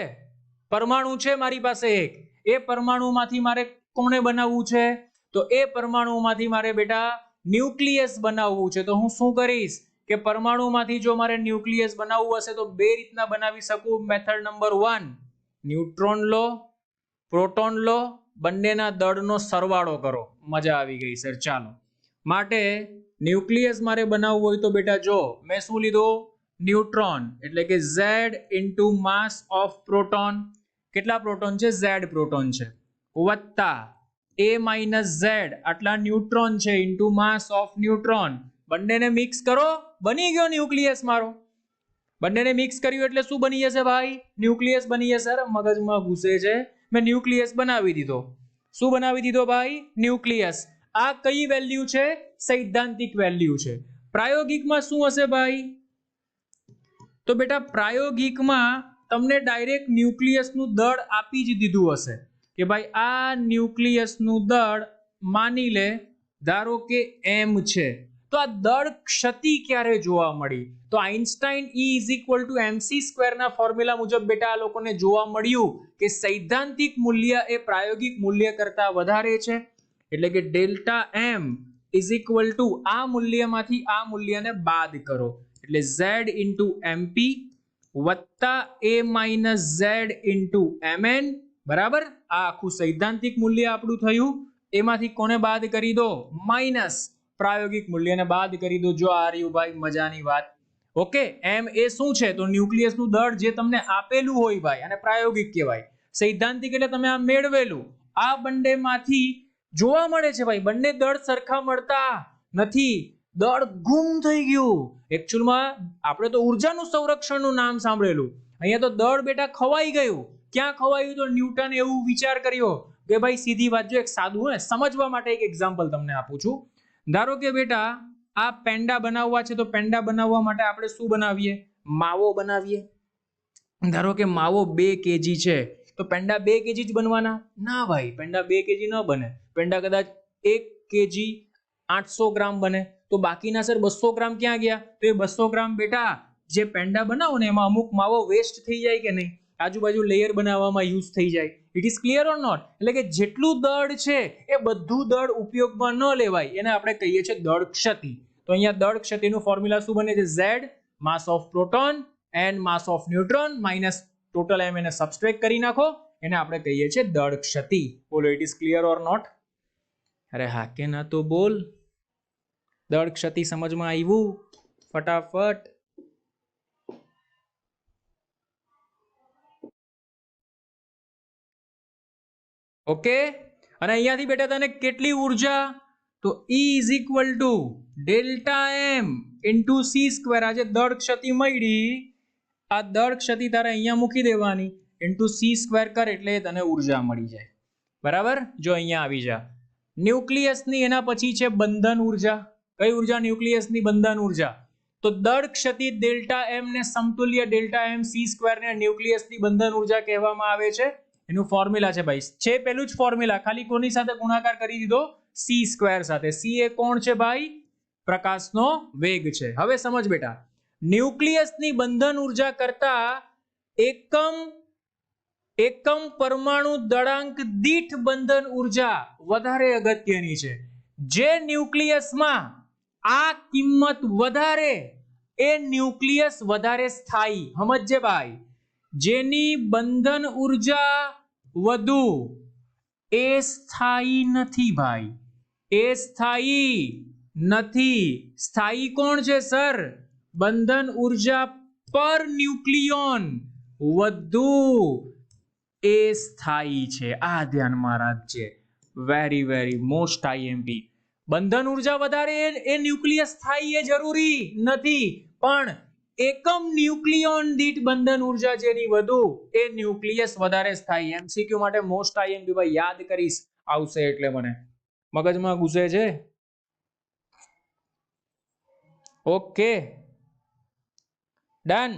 Speaker 1: પરમાણુ છે મારી પાસે એક. એ પરમાણુમાંથી મારે કોને બનાવવું છે? તો એ પરમાણુમાંથી મારે બેટા ન્યુક્લિયસ બનાવવું છે. તો હું શું કરીશ કે પરમાણુમાંથી જો મારે ન્યુક્લિયસ બનાવવું હશે તો બે રીતના બનાવી શકું. મેથડ નંબર 1, ન્યુટ્રોન લો, પ્રોટોન લો, બંનેના દળનો સરવાળો કરો. મજા આવી ગઈ સર. ચાલો, માટે ન્યુક્લિયસ મારે બનાવવું હોય તો બેટા જો મેં શું લીધું? ન્યુટ્રોન, એટલે કે Z into mass of proton. કેટલા પ્રોટોન છે? Z પ્રોટોન છે, વત્તા A-Z આટલા ન્યુટ્રોન છે ઇન્ટુ માસ ઓફ ન્યુટ્રોન. બંનેને મિક્સ કરો, બની ગયો ન્યુક્લિયસ મારો. બંનેને મિક્સ કર્યું એટલે શું બની જશે ભાઈ? ન્યુક્લિયસ બની જશે. મગજમાં ઘૂસે છે. મેં ન્યુક્લિયસ બનાવી દીધો. શું બનાવી દીધો ભાઈ? ન્યુક્લિયસ. આ કઈ વેલ્યુ છે? સૈદ્ધાંતિક વેલ્યુ છે. પ્રાયોગિકમાં શું હશે ભાઈ? તો બેટા પ્રાયોગિકમાં તમને ડાયરેક્ટ ન્યુક્લિયસનું દળ આપી જ દીધું હશે કે ભાઈ આ ન્યુક્લિયસનું દળ માની લે ધારો કે m છે. તો આ દળ ક્ષતિ ક્યારે જોવા મળી? તો આઇન્સ્ટાઇન E=mc² ના ફોર્મ્યુલા મુજબ બેટા આ લોકોને જોવા મળ્યું કે સૈદ્ધાંતિક મૂલ્ય એ પ્રાયોગિક મૂલ્ય કરતા વધારે છે. એટલે કે ડેલ્ટા m આ મૂલ્યમાંથી આ મૂલ્યને બાદ કરો એટલે Z ઇન્ટુ MP વત્તા A-Z ઇન્ટુ Mn. બરાબર, આ આખું સૈદ્ધાંતિક મૂલ્ય આપણું થયું. એમાંથી કોને બાદ કરી દો? માઇનસ પ્રાયોગિક મૂલ્યને બાદ કરી દો. જો આ રહ્યું ભાઈ મજાની વાત. ઓકે, એમ એ શું છે? તો ન્યુક્લિયસનું દળ જે તમને આપેલું હોય ભાઈ, અને પ્રાયોગિક કહેવાય. સૈદ્ધાંતિક એટલે તમે આ મેળવેલું. આ બંનેમાંથી જોવા મળે છે ભાઈ બંને દળ સરખા મળતા નથી. દળ ગુમ થઈ ગયું. એકચ્યુઅલમાં આપણે તો ઉર્જાનું સંરક્ષણનું નામ સાંભળેલું, અહીંયા તો દળ બેટા ખવાઈ ગયું. ક્યાં ખવાયું? તો ન્યૂટન એવું વિચાર કર્યો કે ભાઈ સીધી વાત જો, એક સાદું સમજવા માટે એક એક્ઝામ્પલ તમને આપું છું. ધારો કે બેટા આ પેંડા બનાવવા છે, તો પેંડા બનાવવા માટે આપણે શું બનાવીએ? માવો બનાવીએ. ધારો કે માવો 2 kg છે. તો પેંડા 2 kg જ બનવાના? ના ભાઈ, પેંડા 2 kg ન બને. પેંડા કદાચ 1 kg 800 ગ્રામ બને. તો બાકીના સર 200 ગ્રામ ક્યાં ગયા? તો એ 200 ગ્રામ બેટા જે પેંડા બનાવો ને એમાં અમુક માવો વેસ્ટ થઈ જાય કે નહીં, આજુબાજુ લેયર બનાવવામાં યુઝ થઈ જાય. It is clear or not? એટલે કે જેટલું દળ છે એ બધું દળ ઉપયોગમાં ન લેવાય, એને આપણે કહીએ છીએ દળ ક્ષતિ. તો અહીંયા દળ ક્ષતિનું ફોર્મ્યુલા શું બને છે? Z mass of proton and mass of neutron minus total M, એને સબસ્ટ્રેક્ટ કરી નાખો, એને આપણે કહીએ છીએ દળ ક્ષતિ. બોલો, it is clear or not? અરે હા કે ના તો બોલ. દળ ક્ષતિ સમજમાં આવ્યું? ફટાફટ. ઓકે, અને અહીંયાથી બેટા તને કેટલી ઉર્જા? તો E is equal to delta m into c square. આજે દળ ક્ષતિ મળી, આ દળ ક્ષતિ તારે અહીંયા મૂકી દેવાની, ઇન્ટુ સી સ્ક્વેર કર એટલે તને ઉર્જા મળી જાય. બરાબર? જો અહીંયા આવી જા. ન્યુક્લિયસની એના પછી છે બંધન ઉર્જા. કઈ ઉર્જા? ન્યુક્લિયસની બંધન ઉર્જા. તો દળ ક્ષતિ ડેલ્ટા એમ ને સમતુલ્ય ડેલ્ટા એમ સી સ્ક્વેર ને ન્યુક્લિયસની બંધન ઉર્જા કહેવામાં આવે છે. એનું ફોર્મ્યુલા છે ભાઈ, છે પેલું જ ફોર્મ્યુલા, ખાલી કોની સાથે ગુણાકાર કરી દીધો? સી સ્ક્વેર સાથે. સી એ કોણ છે ભાઈ? પ્રકાશનો વેગ છે. હવે સમજ બેટા, ન્યુક્લિયસની બંધન ઉર્જા કરતા એકમ પરમાણુ દળાંક દીઠ બંધન ઉર્જા વધારે અગત્યની છે. જે ન્યુક્લિયસમાં આ કિંમત વધારે એ ન્યુક્લિયસ વધારે સ્થાયી. સમજજે ભાઈ, જેની બંધન ઉર્જા વધુ એ સ્થાયી નથી ભાઈ, એ સ્થાયી નથી. સ્થાયી કોણ છે સર? બંધન ઉર્જા પર ન્યુક્લિયોન વધુ એ સ્થાયી છે. આ ધ્યાનમાં રાખજે, વેરી વેરી મોસ્ટ આઈએમપી. બંધન ઉર્જા વધારે એ ન્યુક્લિયસ સ્થાયી એ જરૂરી નથી, પણ એકમ ન્યુક્લિયોન દીઠ બંધન ઉર્જા જેની વધુ એ ન્યુક્લિયસ વધારે સ્થાયી. એમસીક્યુ માટે મોસ્ટ આઈએમપી ભાઈ યાદ કરીશ, આવશે એટલે મને મગજમાં ઘૂસે છે. ઓકે ડન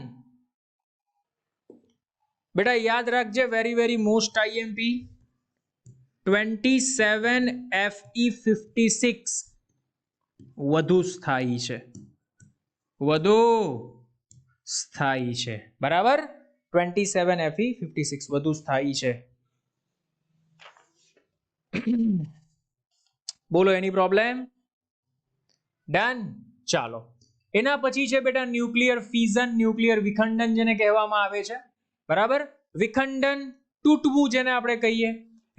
Speaker 1: બેટા, યાદ રાખજે, very very most IMP. 27Fe56 વધુ સ્થાયી છે, વધુ સ્થાયી છે. બરાબર? 27Fe56 વધુ સ્થાયી છે. બોલો, એની પ્રોબ્લેમ? ડન. ચાલો, એના પછી છે બેટા ન્યુક્લિયર ફ્યુઝન, ન્યુક્લિયર વિખંડન જેને કહેવામાં આવે છે. બરાબર? વિખંડન, તૂટવું જેને આપણે કહીએ.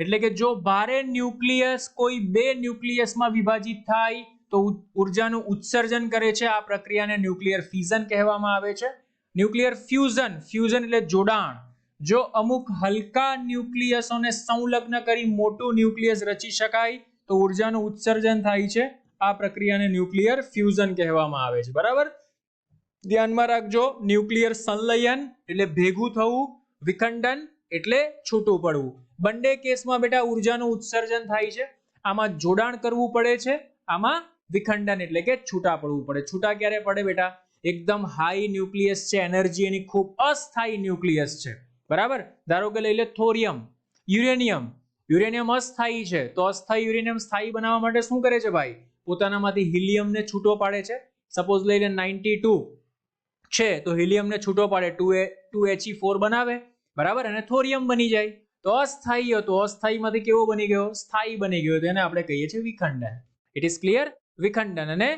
Speaker 1: એટલે કે જો ભારે ન્યુક્લિયસ કોઈ બે ન્યુક્લિયસમાં વિભાજિત થાય તો ઉર્જાનું ઉત્સર્જન કરે છે. આ પ્રક્રિયાને ન્યુક્લિયર ફ્યુઝન કહેવામાં આવે છે. ન્યુક્લિયર ફ્યુઝન, ફ્યુઝન એટલે જોડાણ. જો અમુક હલકા ન્યુક્લિયસોને સંલગ્ન કરી મોટું ન્યુક્લિયસ રચી શકાય તો ઉર્જાનું ઉત્સર્જન થાય છે. આ પ્રક્રિયાને ન્યુક્લિયર ફ્યુઝન કહેવામાં આવે છે. બરાબર? ધ્યાનમાં રાખજો, ન્યુક્લિયર સંલયન એટલે ભેગું થવું, વિખંડન એટલે છૂટું પડવું. બંને કેસમાં બેટા ઉર્જાનું ઉત્સર્જન થાય છે. આમાં જોડાણ કરવું પડે છે, આમાં વિખંડન એટલે કે છૂટા પડવું પડે. છૂટા ક્યારે પડે બેટા? એકદમ હાઈ ન્યુક્લિયસ છે, એનર્જી એની ખૂબ અસ્થાયી ન્યુક્લિયસ છે. બરાબર? ધારો કે લઈ લે થોરિયમ, યુરેનિયમ. યુરેનિયમ અસ્થાયી છે, તો અસ્થાયી યુરેનિયમ સ્થાયી બનાવવા માટે શું કરે છે ભાઈ? પોતાનામાંથી હિલિયમને છૂટો પાડે છે. સપોઝ લઈ લે 92 છે તો હિલિયમને છૂટો પાડે, 2He4 બનાવે. બરાબર? અને થોરિયમ બની જાય. તો અસ્થાયી હતો, અસ્થાયીમાંથી કેવો બની ગયો? સ્થાયી બની ગયો. તેને આપણે કહીએ છીએ વિખંડન. It is clear? વિખંડન અને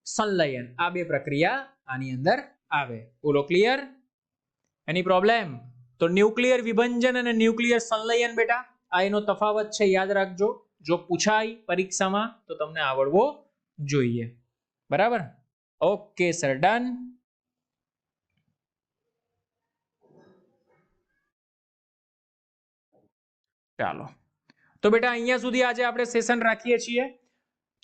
Speaker 1: સંલયન આ બે પ્રક્રિયા આની અંદર આવે. બોલો, ક્લિયર? Any problem? તો ન્યુક્લિયર વિભંજન અને ન્યુક્લિયર સંલયન બેટા આ એનો તફાવત છે, યાદ રાખજો. જો પૂછાય પરીક્ષામાં તો તમને આવડવો જોઈએ. બરાબર? Okay sir, done. ચાલો, તો બેટા અહીંયા સુધી આજે આપણે સેશન રાખીએ છીએ.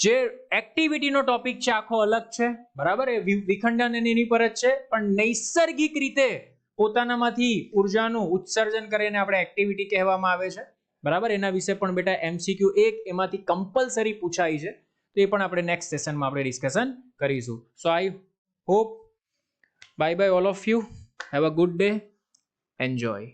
Speaker 1: જે એક્ટિવિટીનો ટોપિક છે આખો અલગ છે. બરાબર? એ વિખંડન એની પર જ છે, પણ નૈસર્ગિક રીતે પોતાનામાંથી ઉર્જાનું ઉત્સર્જન કરીને આપણે એક્ટિવિટી કહેવામાં આવે છે. બરાબર? એના વિશે પણ બેટા એમસીક્યુ એક એમાંથી કમ્પલસરી પૂછાય છે, તો એ પણ આપણે નેક્સ્ટ સેશનમાં આપણે ડિસ્કશન કરીશું. So I hope, bye bye all of you, have a good day, enjoy.